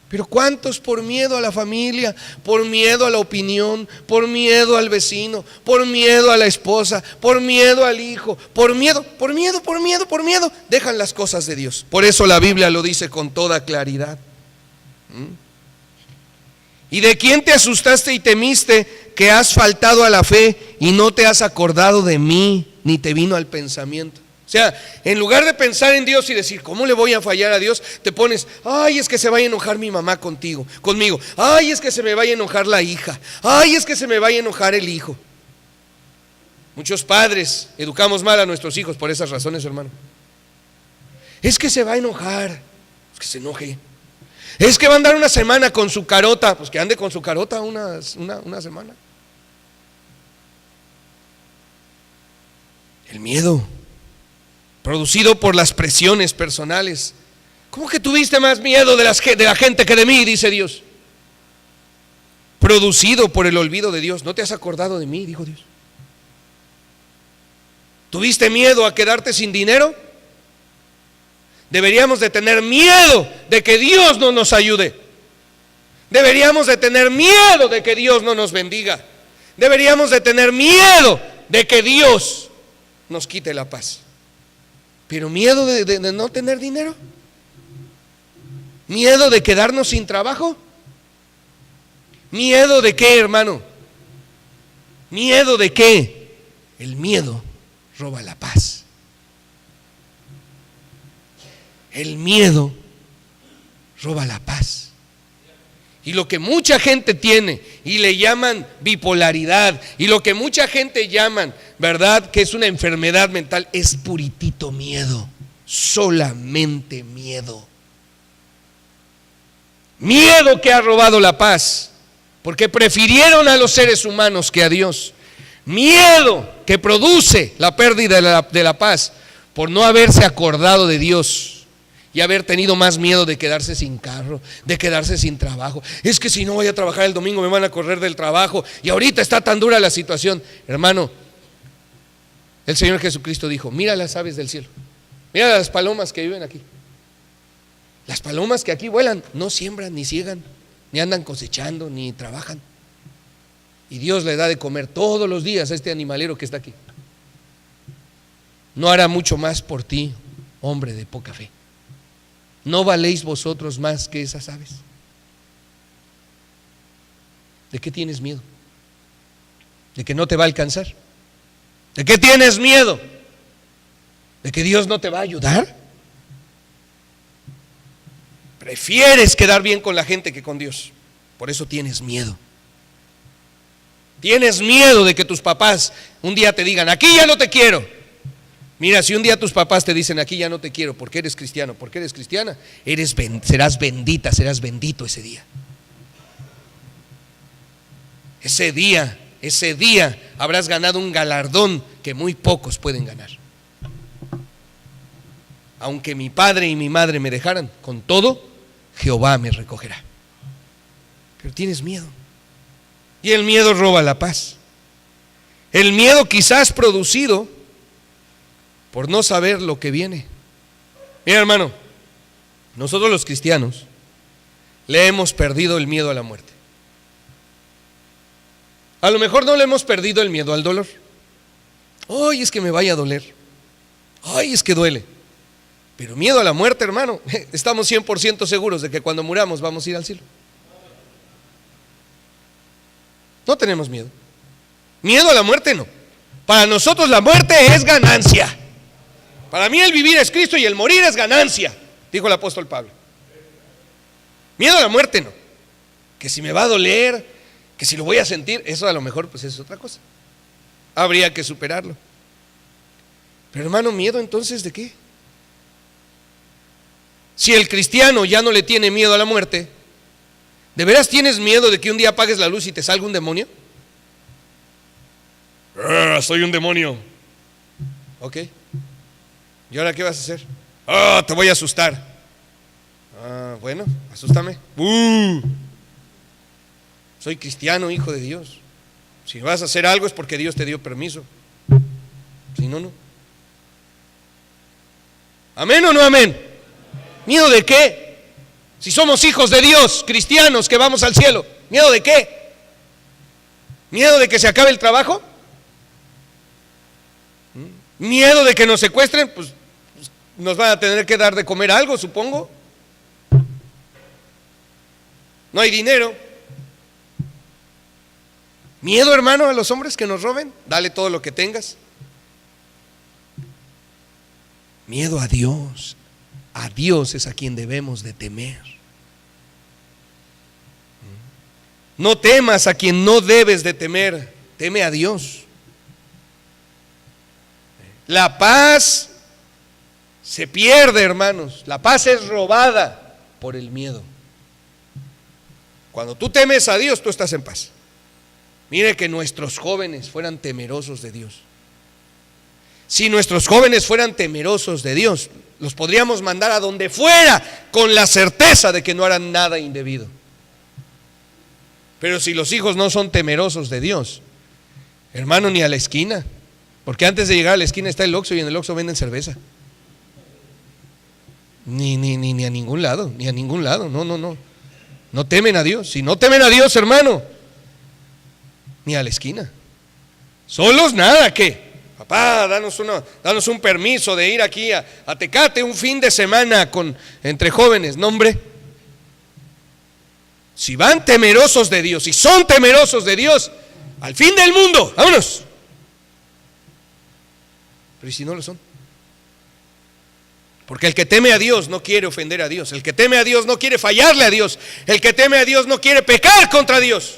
Pero ¿cuántos por miedo a la familia, por miedo a la opinión, por miedo al vecino, por miedo a la esposa, por miedo al hijo, por miedo, dejan las cosas de Dios? Por eso la Biblia lo dice con toda claridad. ¿Y de quién te asustaste y temiste que has faltado a la fe y no te has acordado de mí, ni te vino al pensamiento? O sea, en lugar de pensar en Dios y decir: ¿cómo le voy a fallar a Dios?, te pones: ay, es que se vaya a enojar mi mamá conmigo. Ay, es que se me vaya a enojar la hija. Ay, es que se me vaya a enojar el hijo. Muchos padres educamos mal a nuestros hijos por esas razones, hermano. Es que se va a enojar, es que se enoje. Es que va a andar una semana con su carota, pues que ande con su carota una semana. El miedo producido por las presiones personales. ¿Cómo que tuviste más miedo de la gente que de mí?, dice Dios. Producido por el olvido de Dios. ¿No te has acordado de mí?, dijo Dios. ¿Tuviste miedo a quedarte sin dinero? Deberíamos de tener miedo de que Dios no nos ayude. Deberíamos de tener miedo de que Dios no nos bendiga. Deberíamos de tener miedo de que Dios nos quite la paz. Pero miedo de no tener dinero. Miedo de quedarnos sin trabajo. ¿Miedo de qué, hermano? ¿Miedo de qué? El miedo roba la paz. El miedo roba la paz. Y lo que mucha gente tiene y le llaman bipolaridad, y lo que mucha gente llaman, ¿verdad?, que es una enfermedad mental, es puritito miedo. Solamente miedo. Miedo que ha robado la paz, porque prefirieron a los seres humanos que a Dios. Miedo que produce la pérdida de la paz por no haberse acordado de Dios y haber tenido más miedo de quedarse sin carro, de quedarse sin trabajo. Es que si no voy a trabajar el domingo me van a correr del trabajo, y ahorita está tan dura la situación. Hermano, el Señor Jesucristo dijo: mira las aves del cielo, mira las palomas que viven aquí. Las palomas que aquí vuelan no siembran, ni ciegan, ni andan cosechando, ni trabajan. Y Dios le da de comer todos los días a este animalero que está aquí. ¿No hará mucho más por ti, hombre de poca fe? ¿No valéis vosotros más que esas aves? ¿De qué tienes miedo? ¿De que no te va a alcanzar? ¿De qué tienes miedo? ¿De que Dios no te va a ayudar? Prefieres quedar bien con la gente que con Dios. Por eso tienes miedo. Tienes miedo de que tus papás un día te digan: aquí ya no te quiero. Mira, si un día tus papás te dicen: aquí ya no te quiero porque eres cristiano, porque eres cristiana, serás bendita, serás bendito ese día. Ese día habrás ganado un galardón que muy pocos pueden ganar. Aunque mi padre y mi madre me dejaran, con todo, Jehová me recogerá. Pero tienes miedo. Y el miedo roba la paz. El miedo quizás producido por no saber lo que viene. Mira, hermano, nosotros los cristianos le hemos perdido el miedo a la muerte. A lo mejor no le hemos perdido el miedo al dolor. Ay, es que me vaya a doler. Ay, es que duele. Pero miedo a la muerte, hermano, estamos 100% seguros de que cuando muramos vamos a ir al cielo. No tenemos miedo. Miedo a la muerte no. Para nosotros la muerte es ganancia. Para mí el vivir es Cristo y el morir es ganancia, dijo el apóstol Pablo. Miedo a la muerte no. Que si me va a doler, que si lo voy a sentir, eso a lo mejor pues es otra cosa. Habría que superarlo. Pero hermano, ¿miedo entonces de qué? Si el cristiano ya no le tiene miedo a la muerte, ¿de veras tienes miedo de que un día apagues la luz y te salga un demonio? Soy un demonio. Ok. ¿Y ahora qué vas a hacer? Te voy a asustar. Bueno, asústame. Soy cristiano, hijo de Dios. Si vas a hacer algo es porque Dios te dio permiso. Si no, no. ¿Amén o no amén? ¿Miedo de qué? Si somos hijos de Dios, cristianos que vamos al cielo, ¿miedo de qué? ¿Miedo de que se acabe el trabajo? ¿Miedo de que nos secuestren? Pues nos van a tener que dar de comer algo, supongo. No hay dinero. ¿Miedo, hermano, a los hombres que nos roben? Dale todo lo que tengas. Miedo a Dios. A Dios es a quien debemos de temer. No temas a quien no debes de temer, teme a Dios. La paz se pierde, hermanos. La paz es robada por el miedo. Cuando tú temes a Dios, tú estás en paz. Mire que nuestros jóvenes fueran temerosos de Dios. Si nuestros jóvenes fueran temerosos de Dios, los podríamos mandar a donde fuera con la certeza de que no harán nada indebido. Pero si los hijos no son temerosos de Dios, hermano, ni a la esquina. Porque antes de llegar a la esquina está el Oxxo y en el Oxxo venden cerveza. Ni a ningún lado, ni a ningún lado. No. No temen a Dios. Si no temen a Dios, hermano, ni a la esquina. Solos nada, ¿qué? Papá, danos un permiso de ir aquí a Tecate un fin de semana entre jóvenes. No, hombre. Si van temerosos de Dios, si son temerosos de Dios, al fin del mundo, vámonos. Pero ¿y si no lo son? Porque el que teme a Dios no quiere ofender a Dios. El que teme a Dios no quiere fallarle a Dios. El que teme a Dios no quiere pecar contra Dios.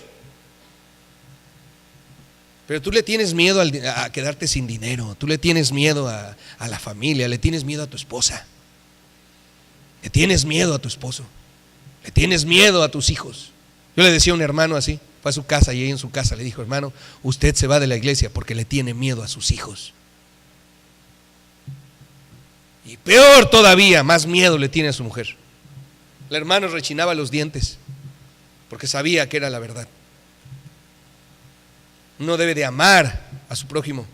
Pero tú le tienes miedo a quedarte sin dinero. Tú le tienes miedo a la familia. Le tienes miedo a tu esposa. Le tienes miedo a tu esposo. Le tienes miedo a tus hijos. Yo le decía a un hermano así, fue a su casa y ahí en su casa le dijo: hermano, usted se va de la iglesia porque le tiene miedo a sus hijos. Y peor todavía, más miedo le tiene a su mujer. El hermano rechinaba los dientes porque sabía que era la verdad. Uno debe de amar a su prójimo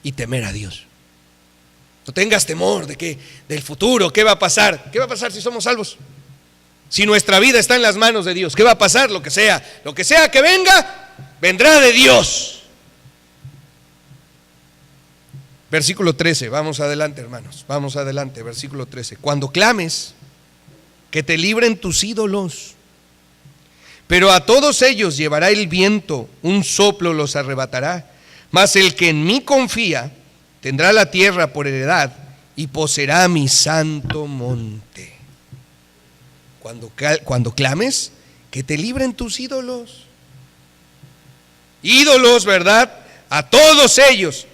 y temer a Dios. No tengas temor del futuro, ¿qué va a pasar? ¿Qué va a pasar si somos salvos? Si nuestra vida está en las manos de Dios, ¿qué va a pasar? Lo que sea que venga, vendrá de Dios. Versículo 13, vamos adelante, hermanos, vamos adelante, versículo 13. Cuando clames, que te libren tus ídolos, pero a todos ellos llevará el viento, un soplo los arrebatará. Mas el que en mí confía tendrá la tierra por heredad y poseerá mi santo monte. Cuando clames, que te libren tus ídolos. Ídolos, ¿verdad? A todos ellos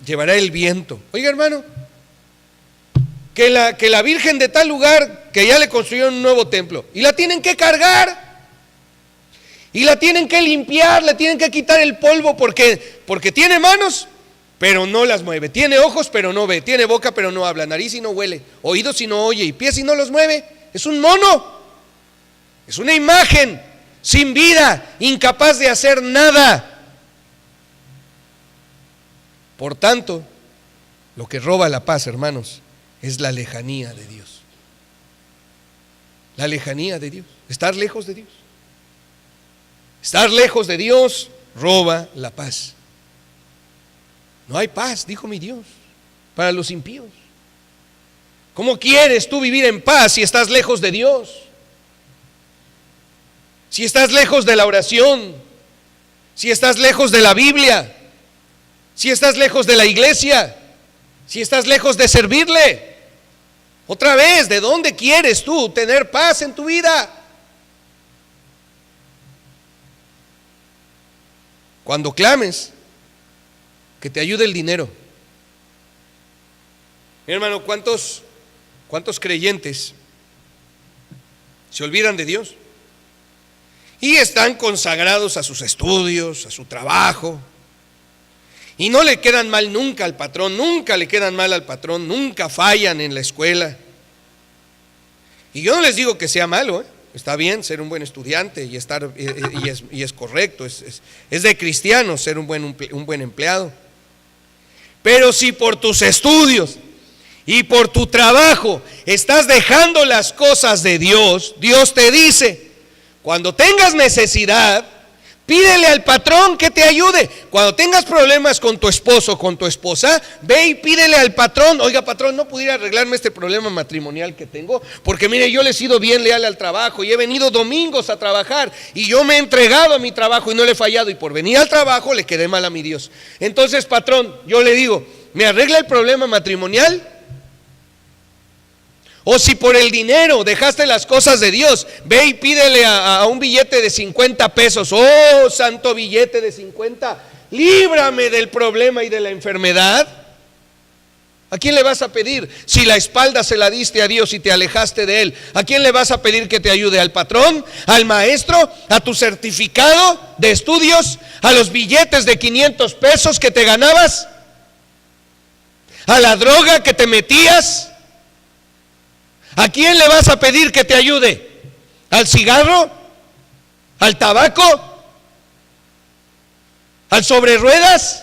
llevará el viento. Oiga, hermano, que la Virgen de tal lugar, que ya le construyeron un nuevo templo, y la tienen que cargar, y la tienen que limpiar, le tienen que quitar el polvo, porque tiene manos, pero no las mueve, tiene ojos, pero no ve, tiene boca, pero no habla, nariz y no huele, oídos y no oye, y pies y no los mueve. Es un mono, es una imagen sin vida, incapaz de hacer nada. Por tanto, lo que roba la paz, hermanos, es la lejanía de Dios. La lejanía de Dios, estar lejos de Dios. Estar lejos de Dios roba la paz. No hay paz, dijo mi Dios, para los impíos. ¿Cómo quieres tú vivir en paz si estás lejos de Dios? Si estás lejos de la oración, si estás lejos de la Biblia, si estás lejos de la iglesia, si estás lejos de servirle. Otra vez, ¿de dónde quieres tú tener paz en tu vida? Cuando clames, que te ayude el dinero. Mi hermano, ¿cuántos creyentes se olvidan de Dios? Y están consagrados a sus estudios, a su trabajo, y no le quedan mal nunca al patrón, nunca le quedan mal al patrón, nunca fallan en la escuela. Y yo no les digo que sea malo, está bien ser un buen estudiante y es correcto, es de cristianos ser un buen empleado. Pero si por tus estudios y por tu trabajo estás dejando las cosas de Dios, Dios te dice: cuando tengas necesidad, pídele al patrón que te ayude. Cuando tengas problemas con tu esposo o con tu esposa, ve y pídele al patrón: oiga, patrón, ¿no pudiera arreglarme este problema matrimonial que tengo? Porque mire, yo le he sido bien leal al trabajo y he venido domingos a trabajar y yo me he entregado a mi trabajo y no le he fallado, y por venir al trabajo le quedé mal a mi Dios. Entonces, patrón, yo le digo: ¿me arregla el problema matrimonial? O si por el dinero dejaste las cosas de Dios, ve y pídele a un billete de 50 pesos. Oh, santo billete de 50, líbrame del problema y de la enfermedad. ¿A quién le vas a pedir? Si la espalda se la diste a Dios y te alejaste de Él, ¿a quién le vas a pedir que te ayude? ¿Al patrón? ¿Al maestro? ¿A tu certificado de estudios? ¿A los billetes de 500 pesos que te ganabas? ¿A la droga que te metías? ¿A quién le vas a pedir que te ayude? ¿Al cigarro? ¿Al tabaco? ¿Al sobre ruedas?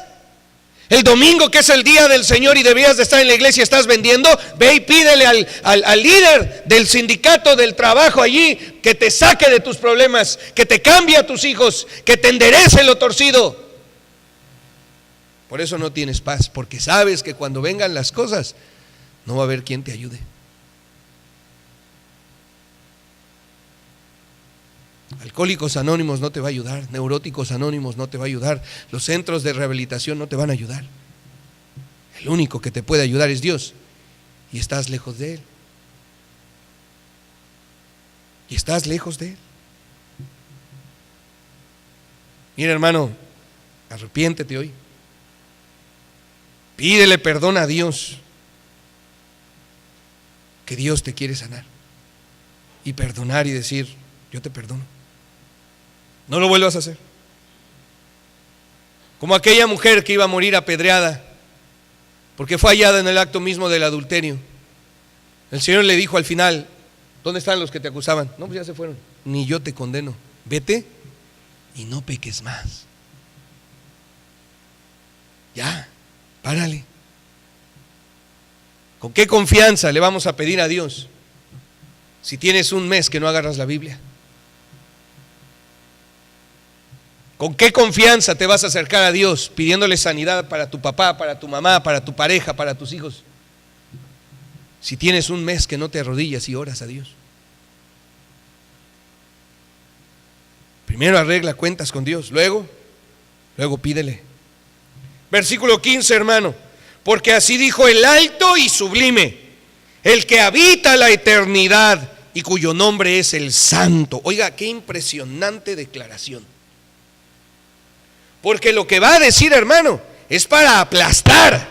El domingo, que es el día del Señor y deberías de estar en la iglesia, estás vendiendo. Ve y pídele al líder del sindicato del trabajo allí que te saque de tus problemas, que te cambie a tus hijos, que te enderece lo torcido. Por eso no tienes paz, porque sabes que cuando vengan las cosas no va a haber quien te ayude. Alcohólicos Anónimos no te va a ayudar, Neuróticos Anónimos no te va a ayudar, los centros de rehabilitación no te van a ayudar. El único que te puede ayudar es Dios, y estás lejos de Él. Y estás lejos de Él. Mira, hermano, arrepiéntete hoy. Pídele perdón a Dios, que Dios te quiere sanar y perdonar y decir: yo te perdono. No lo vuelvas a hacer. Como aquella mujer que iba a morir apedreada porque fue hallada en el acto mismo del adulterio. El Señor le dijo al final: ¿dónde están los que te acusaban? No, pues ya se fueron. Ni yo te condeno. Vete y no peques más. Ya, párale. ¿Con qué confianza le vamos a pedir a Dios si tienes un mes que no agarras la Biblia? ¿Con qué confianza te vas a acercar a Dios pidiéndole sanidad para tu papá, para tu mamá, para tu pareja, para tus hijos, si tienes un mes que no te arrodillas y oras a Dios? Primero arregla cuentas con Dios, luego pídele. Versículo 15, hermano: porque así dijo el alto y sublime, el que habita la eternidad y cuyo nombre es el Santo. Oiga, qué impresionante declaración. Porque lo que va a decir, hermano, es para aplastar.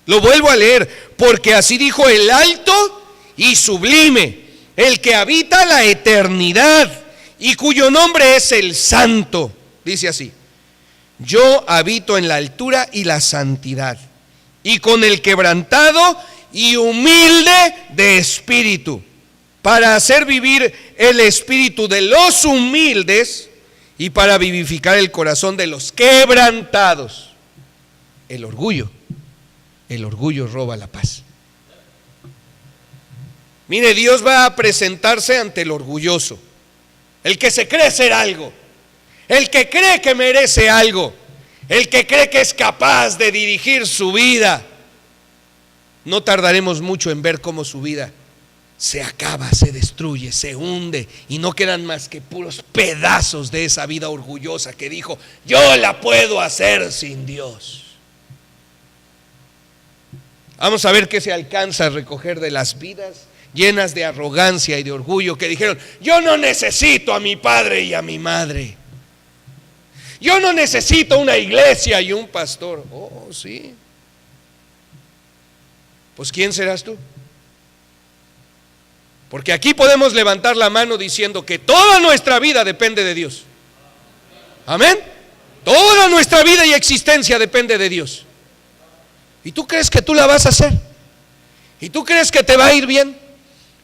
Lo vuelvo a leer: porque así dijo el alto y sublime, el que habita la eternidad y cuyo nombre es el Santo. Dice así: yo habito en la altura y la santidad, y con el quebrantado y humilde de espíritu, para hacer vivir el espíritu de los humildes y para vivificar el corazón de los quebrantados. El orgullo roba la paz. Mire, Dios va a presentarse ante el orgulloso, el que se cree ser algo, el que cree que merece algo, el que cree que es capaz de dirigir su vida. No tardaremos mucho en ver cómo su vida se acaba, se destruye, se hunde, y no quedan más que puros pedazos de esa vida orgullosa que dijo: yo la puedo hacer sin Dios. Vamos a ver qué se alcanza a recoger de las vidas llenas de arrogancia y de orgullo, que dijeron: yo no necesito a mi padre y a mi madre, yo no necesito una iglesia y un pastor. Oh, sí. Pues ¿quién serás tú? Porque aquí podemos levantar la mano diciendo que toda nuestra vida depende de Dios. Amén. Toda nuestra vida y existencia depende de Dios. ¿Y tú crees que tú la vas a hacer? ¿Y tú crees que te va a ir bien?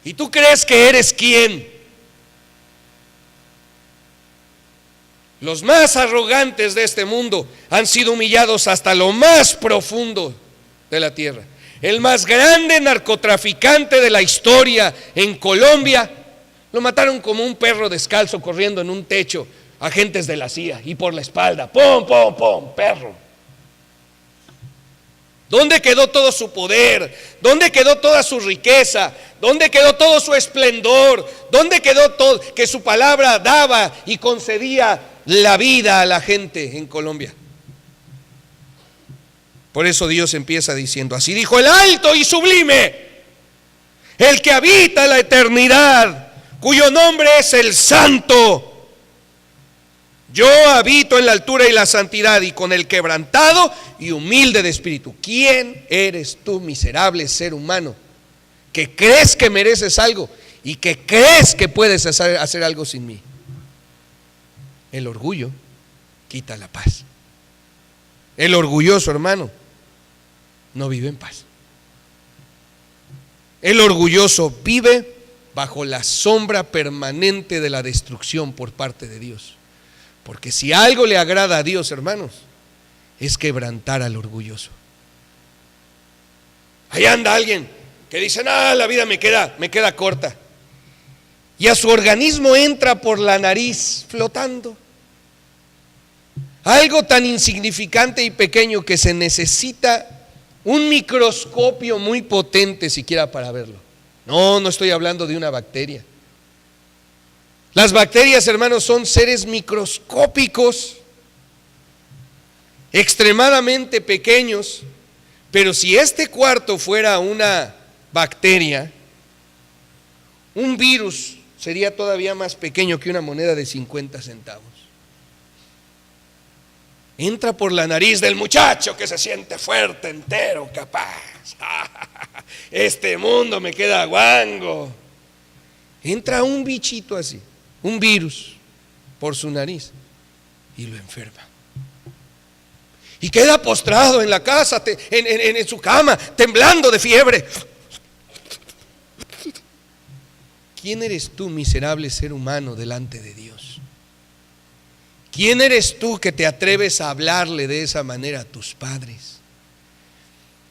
¿Y tú crees que eres quién? Los más arrogantes de este mundo han sido humillados hasta lo más profundo de la tierra. El más grande narcotraficante de la historia en Colombia, lo mataron como un perro descalzo corriendo en un techo, agentes de la CIA, y por la espalda, ¡pum, pum, pum!, perro. ¿Dónde quedó todo su poder? ¿Dónde quedó toda su riqueza? ¿Dónde quedó todo su esplendor? ¿Dónde quedó todo que su palabra daba y concedía la vida a la gente en Colombia? Por eso Dios empieza diciendo: así dijo el alto y sublime, el que habita la eternidad, cuyo nombre es el Santo. Yo habito en la altura y la santidad, y con el quebrantado y humilde de espíritu. ¿Quién eres tú, miserable ser humano, que crees que mereces algo y que crees que puedes hacer algo sin mí? El orgullo quita la paz. El orgulloso, hermano, no vive en paz. El orgulloso vive bajo la sombra permanente de la destrucción por parte de Dios. Porque si algo le agrada a Dios, hermanos, es quebrantar al orgulloso. Ahí anda alguien que dice, no, la vida me queda corta. Y a su organismo entra por la nariz flotando algo tan insignificante y pequeño que se necesita un microscopio muy potente siquiera para verlo. No estoy hablando de una bacteria. Las bacterias, hermanos, son seres microscópicos, extremadamente pequeños, pero si este cuarto fuera una bacteria, un virus sería todavía más pequeño que una moneda de 50 centavos. Entra por la nariz del muchacho que se siente fuerte, entero, capaz. Este mundo me queda guango. Entra un bichito así, un virus, por su nariz y lo enferma. Y queda postrado en la casa, en su cama, temblando de fiebre. ¿Quién eres tú, miserable ser humano, delante de Dios? ¿Quién eres tú que te atreves a hablarle de esa manera a tus padres?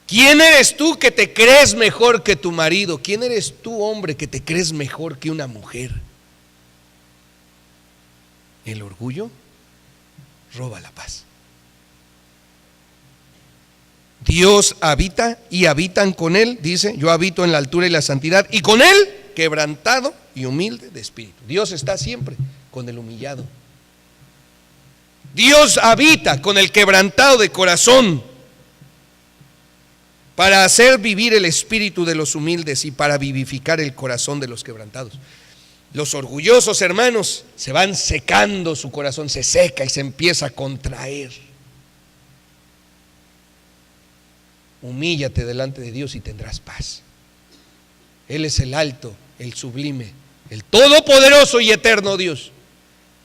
¿Quién eres tú que te crees mejor que tu marido? ¿Quién eres tú, hombre, que te crees mejor que una mujer? El orgullo roba la paz. Dios habita y habitan con Él, dice, yo habito en la altura y la santidad, y con Él, quebrantado y humilde de espíritu. Dios está siempre con el humillado. Dios habita con el quebrantado de corazón para hacer vivir el espíritu de los humildes y para vivificar el corazón de los quebrantados. Los orgullosos, hermanos, se van secando, su corazón se seca y se empieza a contraer. Humíllate delante de Dios y tendrás paz. Él es el alto, el sublime, el todopoderoso y eterno Dios,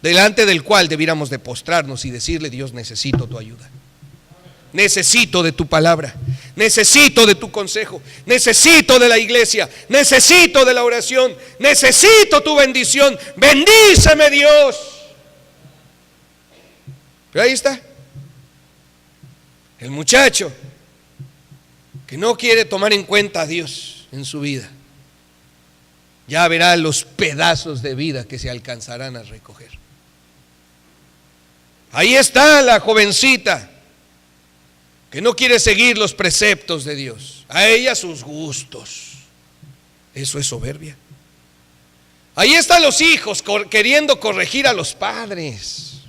delante del cual debiéramos de postrarnos y decirle: Dios, necesito tu ayuda, necesito de tu palabra, necesito de tu consejo, necesito de la iglesia, necesito de la oración, necesito tu bendición, bendíceme, Dios. Pero ahí está el muchacho que no quiere tomar en cuenta a Dios en su vida. Ya verá los pedazos de vida que se alcanzarán a recoger. Ahí está la jovencita que no quiere seguir los preceptos de Dios, a ella sus gustos. Eso es soberbia. Ahí están los hijos queriendo corregir a los padres.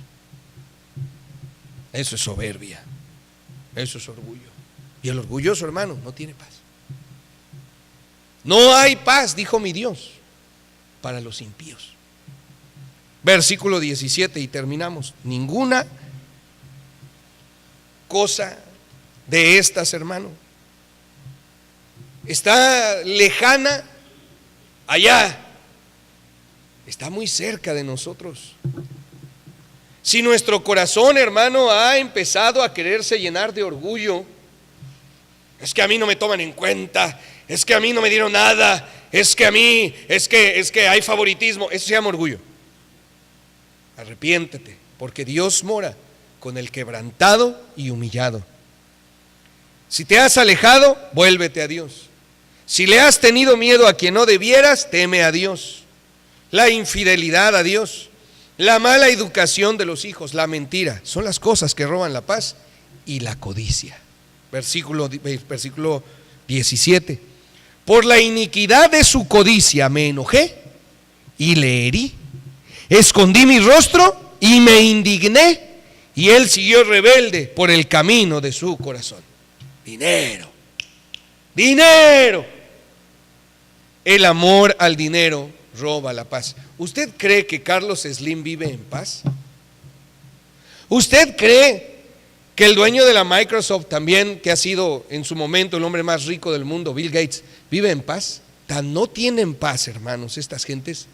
Eso es soberbia. Eso es orgullo. Y el orgulloso, hermano, no tiene paz. No hay paz, dijo mi Dios, para los impíos. Versículo 17 y terminamos. Ninguna cosa de estas, hermano, está lejana allá, está muy cerca de nosotros. Si nuestro corazón, hermano, ha empezado a quererse llenar de orgullo, es que a mí no me toman en cuenta, es que a mí no me dieron nada, es que a mí, es que hay favoritismo, eso se llama orgullo. Arrepiéntete, porque Dios mora con el quebrantado y humillado. Si te has alejado, vuélvete a Dios. Si le has tenido miedo a quien no debieras, teme a Dios. La infidelidad a Dios, la mala educación de los hijos, la mentira, son las cosas que roban la paz, y la codicia. Versículo 17. Por la iniquidad de su codicia me enojé y le herí. Escondí mi rostro y me indigné, y él siguió rebelde por el camino de su corazón. Dinero, dinero. El amor al dinero roba la paz. ¿Usted cree que Carlos Slim vive en paz? ¿Usted cree que el dueño de la Microsoft también, que ha sido en su momento el hombre más rico del mundo, Bill Gates, vive en paz? Tan no tienen paz, hermanos, estas gentes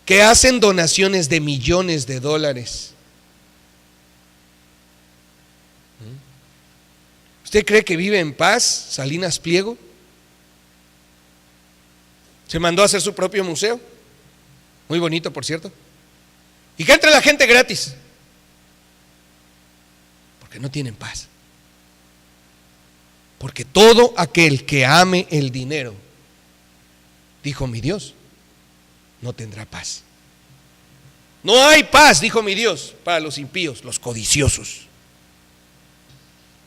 que hacen donaciones de millones de dólares. ¿Usted cree que vive en paz Salinas Pliego? Se mandó a hacer su propio museo, muy bonito, por cierto, y que entre la gente gratis, porque no tienen paz. Porque todo aquel que ame el dinero, dijo mi Dios, no tendrá paz. No hay paz, dijo mi Dios, para los impíos, los codiciosos.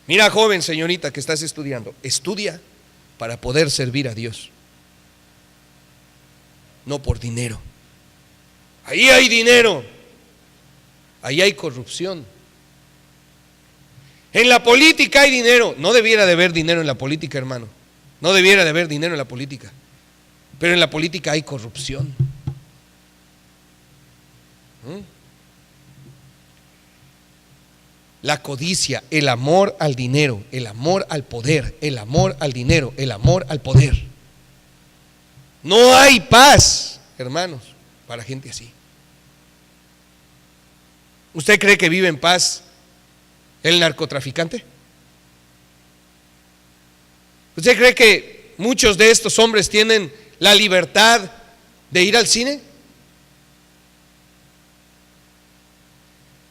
Mira, joven, señorita que estás estudiando, estudia para poder servir a Dios, no por dinero. Ahí hay dinero, ahí hay corrupción. En la política hay dinero. No debiera de haber dinero en la política, hermano. No debiera de haber dinero en la política. Pero en la política hay corrupción. La codicia, el amor al dinero, el amor al poder, el amor al dinero, el amor al poder. No hay paz, hermanos, para gente así. ¿Usted cree que vive en paz el narcotraficante? ¿Usted cree que muchos de estos hombres tienen la libertad de ir al cine?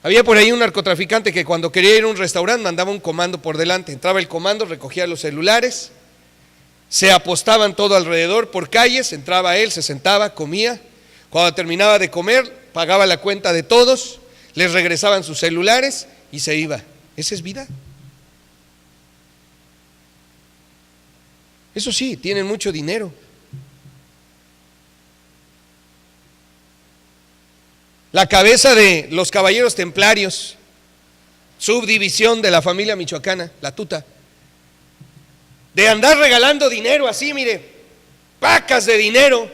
Había por ahí un narcotraficante que cuando quería ir a un restaurante mandaba un comando por delante. Entraba el comando, recogía los celulares, se apostaban todo alrededor por calles, entraba él, se sentaba, comía. Cuando terminaba de comer, pagaba la cuenta de todos, les regresaban sus celulares y se iba. Esa es vida. Eso sí, tienen mucho dinero. La cabeza de los caballeros templarios, subdivisión de la familia michoacana, la tuta, de andar regalando dinero así, mire, pacas de dinero,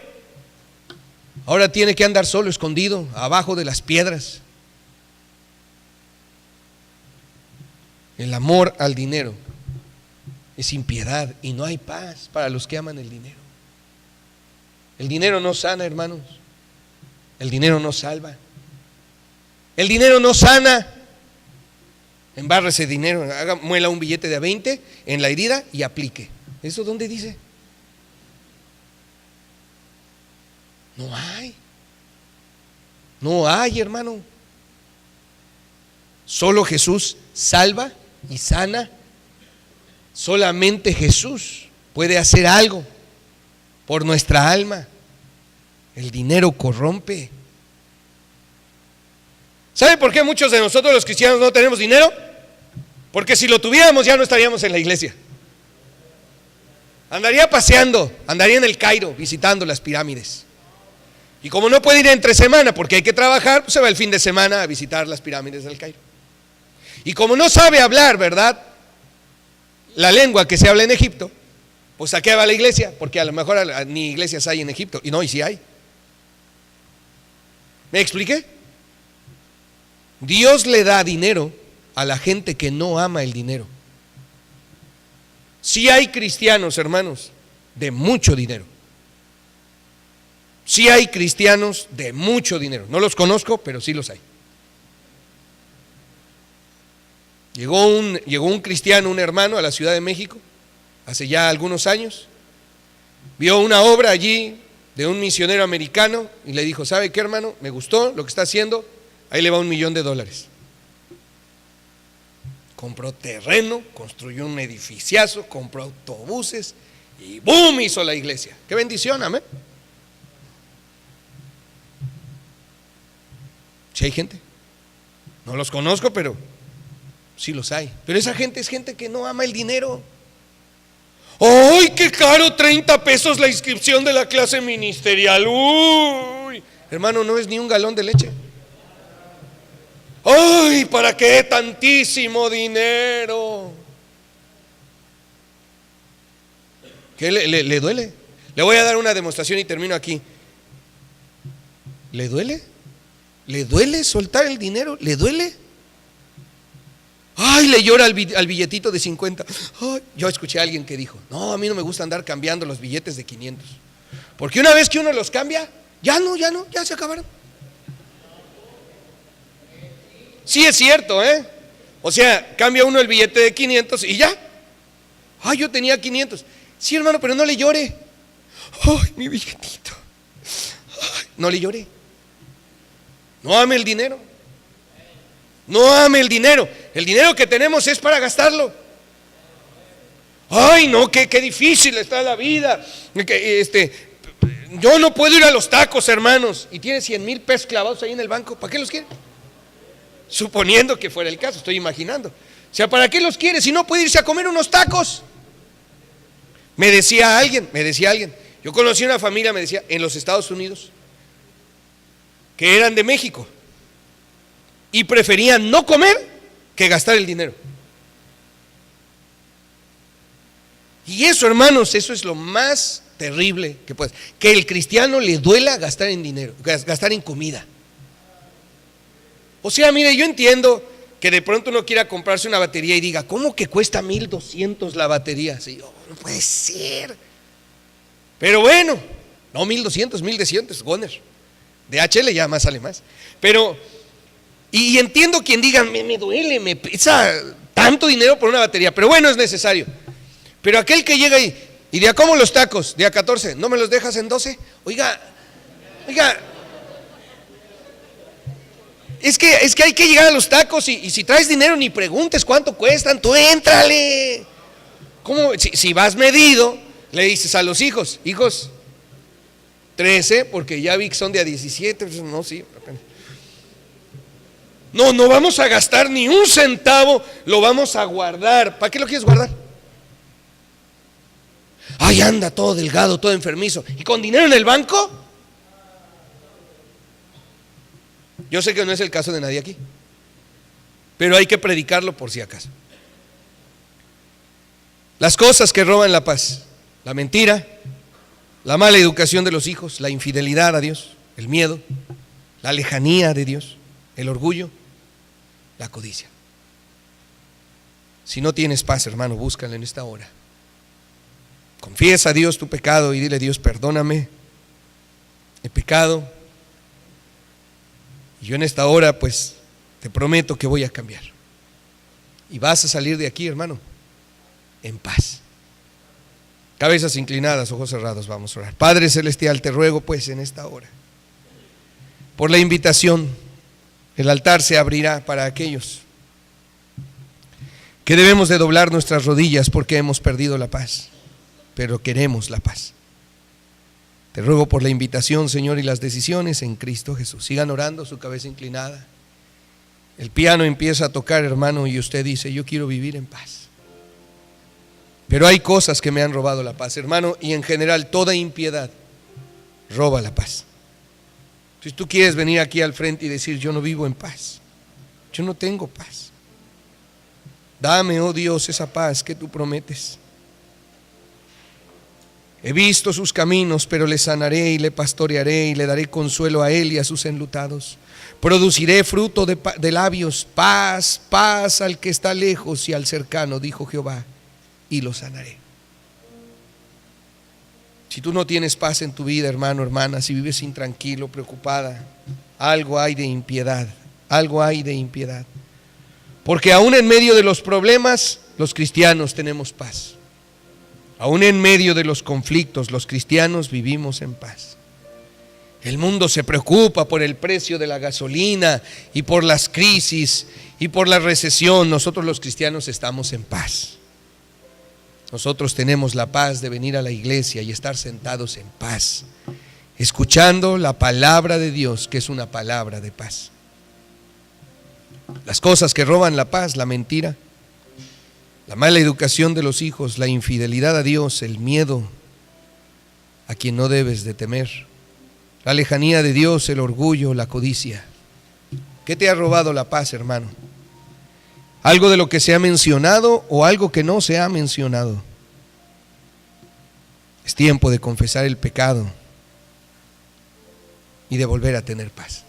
ahora tiene que andar solo, escondido, abajo de las piedras. El amor al dinero es impiedad y no hay paz para los que aman el dinero. El dinero no sana, hermanos. El dinero no salva. El dinero no sana. Embárrese dinero, muela un billete de 20 en la herida y aplique. ¿Eso dónde dice? No hay. No hay, hermano. Solo Jesús salva y sana. Solamente Jesús puede hacer algo por nuestra alma. El dinero corrompe. ¿Sabe por qué muchos de nosotros los cristianos no tenemos dinero? Porque si lo tuviéramos ya no estaríamos en la iglesia. Andaría paseando, andaría en el Cairo visitando las pirámides. Y como no puede ir entre semana porque hay que trabajar, pues se va el fin de semana a visitar las pirámides del Cairo. Y como no sabe hablar, ¿verdad?, la lengua que se habla en Egipto, pues ¿a qué va la iglesia? Porque a lo mejor ni iglesias hay en Egipto. Y no, y sí hay. ¿Me expliqué? Dios le da dinero a la gente que no ama el dinero. Sí hay cristianos, hermanos, de mucho dinero. Sí hay cristianos de mucho dinero. No los conozco, pero sí los hay. Llegó un cristiano, un hermano a la Ciudad de México, hace ya algunos años, vio una obra allí de un misionero americano y le dijo: ¿sabe qué, hermano? Me gustó lo que está haciendo, ahí le va $1 millón. Compró terreno, construyó un edificiazo, compró autobuses y ¡boom!, hizo la iglesia. ¡Qué bendición, amén! Si hay gente, no los conozco, pero sí los hay. Pero esa gente es gente que no ama el dinero. ¡Ay, qué caro! 30 pesos la inscripción de la clase ministerial. ¡Uy! Hermano, no es ni un galón de leche. ¡Ay, para qué tantísimo dinero! ¿Qué le duele? Le voy a dar una demostración y termino aquí. ¿Le duele? ¿Le duele soltar el dinero? ¿Le duele? Ay, le llora al billetito de 50. Ay, yo escuché a alguien que dijo: no, a mí no me gusta andar cambiando los billetes de 500, porque una vez que uno los cambia, ya se acabaron. Sí es cierto, o sea, cambia uno el billete de 500 y ya. Ay, yo tenía 500. Sí, hermano, pero no le llore. Ay, mi billetito. Ay, no le llore. No ame el dinero. No ame el dinero. El dinero que tenemos es para gastarlo. Ay, no, qué difícil está la vida. Yo no puedo ir a los tacos, hermanos. Y tiene 100,000 pesos clavados ahí en el banco. ¿Para qué los quiere? Suponiendo que fuera el caso, estoy imaginando. O sea, ¿para qué los quiere si no puede irse a comer unos tacos? Me decía alguien, yo conocí una familia, me decía, en los Estados Unidos, que eran de México y preferían no comer que gastar el dinero. Y eso, hermanos, eso es lo más terrible que puede, que el cristiano le duela gastar en dinero, gastar en comida. O sea, mire, yo entiendo que de pronto uno quiera comprarse una batería y diga, ¿cómo que cuesta 1,200 la batería? Sí, no puede ser. Pero bueno, no 1,200, 1,200, Goner. DHL ya más sale más. Pero, y entiendo quien diga, me duele, me pesa tanto dinero por una batería, pero bueno, es necesario. Pero aquel que llega y de a cómo los tacos, de a 14, ¿no me los dejas en 12? Oiga, es que hay que llegar a los tacos y si traes dinero ni preguntes cuánto cuestan, tú éntrale. ¿Cómo? Si vas medido, le dices a los hijos, 13, porque ya vi que son de a 17, pues no, sí. No vamos a gastar ni un centavo, lo vamos a guardar. ¿Para qué lo quieres guardar? Ay, anda todo delgado, todo enfermizo. ¿Y con dinero en el banco? Yo sé que no es el caso de nadie aquí, pero hay que predicarlo por si acaso. Las cosas que roban la paz: la mentira, la mala educación de los hijos, la infidelidad a Dios, el miedo, la lejanía de Dios, el orgullo, la codicia. Si no tienes paz, hermano, búscala en esta hora. Confiesa a Dios tu pecado y dile: Dios, perdóname, he pecado. Y yo en esta hora, pues, te prometo que voy a cambiar. Y vas a salir de aquí, hermano, en paz. Cabezas inclinadas, ojos cerrados, vamos a orar. Padre Celestial, te ruego pues en esta hora por la invitación. El altar se abrirá para aquellos que debemos de doblar nuestras rodillas porque hemos perdido la paz, pero queremos la paz. Te ruego por la invitación, Señor, y las decisiones en Cristo Jesús. Sigan orando, su cabeza inclinada. El piano empieza a tocar, hermano, y usted dice: yo quiero vivir en paz. Pero hay cosas que me han robado la paz, hermano, y en general toda impiedad roba la paz. Si tú quieres venir aquí al frente y decir: yo no vivo en paz, yo no tengo paz, dame, oh Dios, esa paz que tú prometes. He visto sus caminos, pero le sanaré y le pastorearé y le daré consuelo a él y a sus enlutados. Produciré fruto de labios, paz, paz al que está lejos y al cercano, dijo Jehová, y lo sanaré. Si tú no tienes paz en tu vida, hermano, hermana, si vives intranquilo, preocupada, algo hay de impiedad, algo hay de impiedad. Porque aún en medio de los problemas, los cristianos tenemos paz. Aún en medio de los conflictos, los cristianos vivimos en paz. El mundo se preocupa por el precio de la gasolina y por las crisis y por la recesión. Nosotros los cristianos estamos en paz. Nosotros tenemos la paz de venir a la iglesia y estar sentados en paz, escuchando la palabra de Dios, que es una palabra de paz. Las cosas que roban la paz: la mentira, la mala educación de los hijos, la infidelidad a Dios, el miedo a quien no debes de temer, la lejanía de Dios, el orgullo, la codicia. ¿Qué te ha robado la paz, hermano? ¿Algo de lo que se ha mencionado o algo que no se ha mencionado? Es tiempo de confesar el pecado y de volver a tener paz.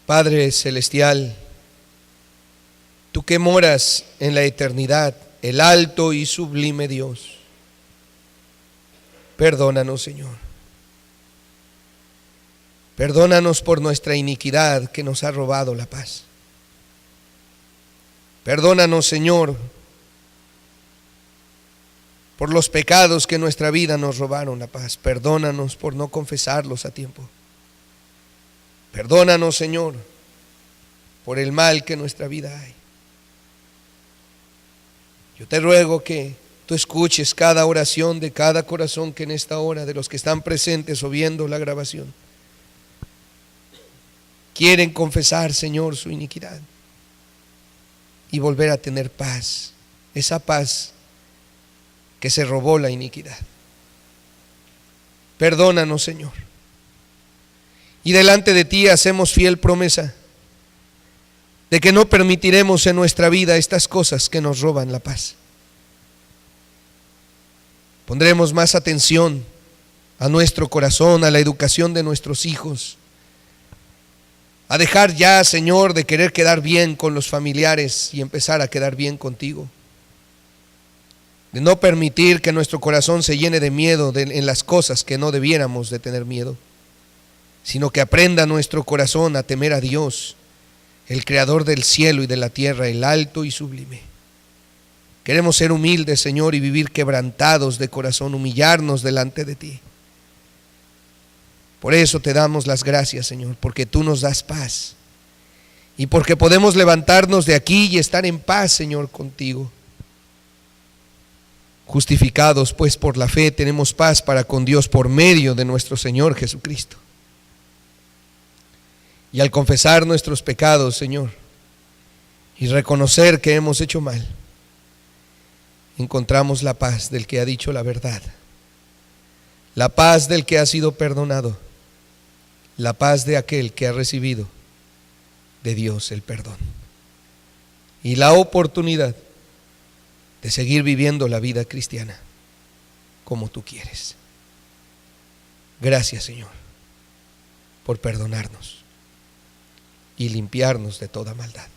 Padre Celestial, tú que moras en la eternidad, el alto y sublime Dios, perdónanos, Señor. Perdónanos por nuestra iniquidad que nos ha robado la paz. Perdónanos, Señor, por los pecados que en nuestra vida nos robaron la paz. Perdónanos por no confesarlos a tiempo. Perdónanos, Señor, por el mal que en nuestra vida hay. Yo te ruego que tú escuches cada oración de cada corazón que en esta hora, de los que están presentes o viendo la grabación, quieren confesar, Señor, su iniquidad y volver a tener paz, esa paz que se robó la iniquidad. Perdónanos, Señor. Y delante de ti hacemos fiel promesa de que no permitiremos en nuestra vida estas cosas que nos roban la paz. Pondremos más atención a nuestro corazón, a la educación de nuestros hijos, a dejar ya, Señor, de querer quedar bien con los familiares y empezar a quedar bien contigo. De no permitir que nuestro corazón se llene de miedo en las cosas que no debiéramos de tener miedo, sino que aprenda nuestro corazón a temer a Dios, el creador del cielo y de la tierra, el alto y sublime. Queremos ser humildes, Señor, y vivir quebrantados de corazón, humillarnos delante de ti. Por eso te damos las gracias, Señor, porque tú nos das paz y porque podemos levantarnos de aquí y estar en paz, Señor, contigo. Justificados pues por la fe, tenemos paz para con Dios por medio de nuestro Señor Jesucristo. Y al confesar nuestros pecados, Señor, y reconocer que hemos hecho mal, encontramos la paz del que ha dicho la verdad, la paz del que ha sido perdonado, la paz de aquel que ha recibido de Dios el perdón y la oportunidad de seguir viviendo la vida cristiana como tú quieres. Gracias, Señor, por perdonarnos y limpiarnos de toda maldad.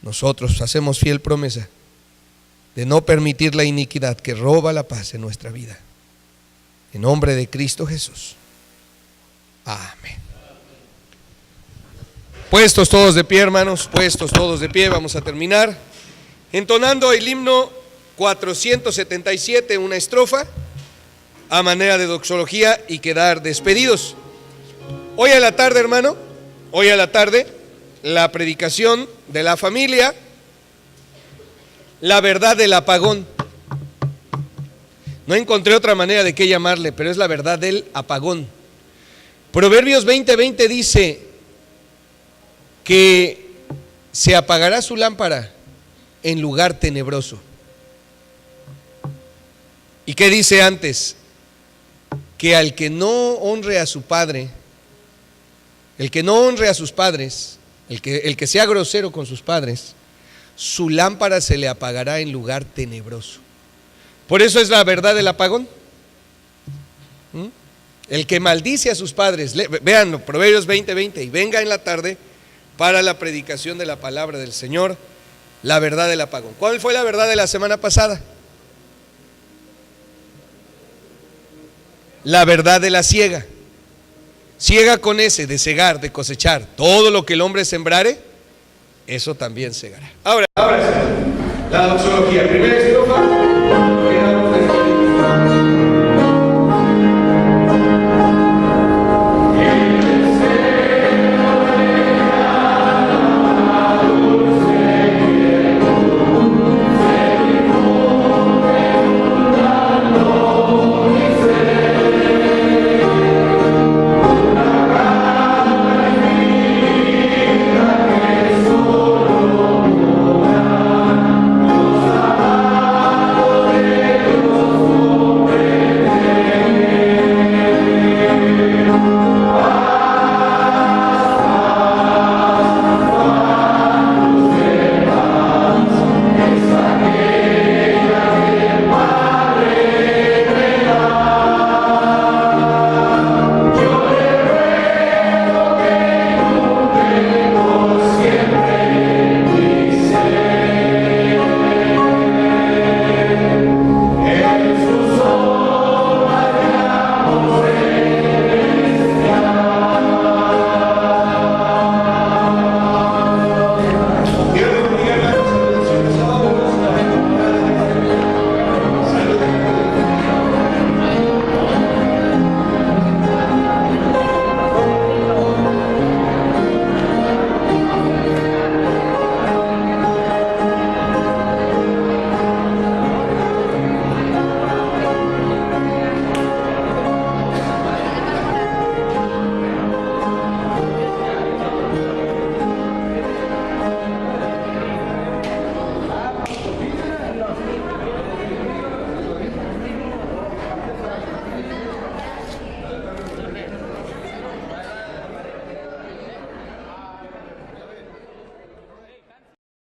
Nosotros hacemos fiel promesa de no permitir la iniquidad que roba la paz en nuestra vida. En nombre de Cristo Jesús. Amén. Puestos todos de pie, hermanos, puestos todos de pie, vamos a terminar entonando el himno 477, una estrofa a manera de doxología y quedar despedidos. Hoy a la tarde, hermano, hoy a la tarde, la predicación de la familia, la verdad del apagón. No encontré otra manera de qué llamarle, pero es la verdad del apagón. Proverbios 20:20 dice que se apagará su lámpara en lugar tenebroso. ¿Y qué dice antes? Que al que no honre a su padre, el que no honre a sus padres, el que sea grosero con sus padres, su lámpara se le apagará en lugar tenebroso. Por eso es la verdad del apagón. El que maldice a sus padres, vean Proverbios 20:20, y venga en la tarde para la predicación de la palabra del Señor, la verdad del apagón. ¿Cuál fue la verdad de la semana pasada? La verdad de la siega. Siega con ese, de segar, de cosechar. Todo lo que el hombre sembrare, eso también segará. Ahora la doxología. Primero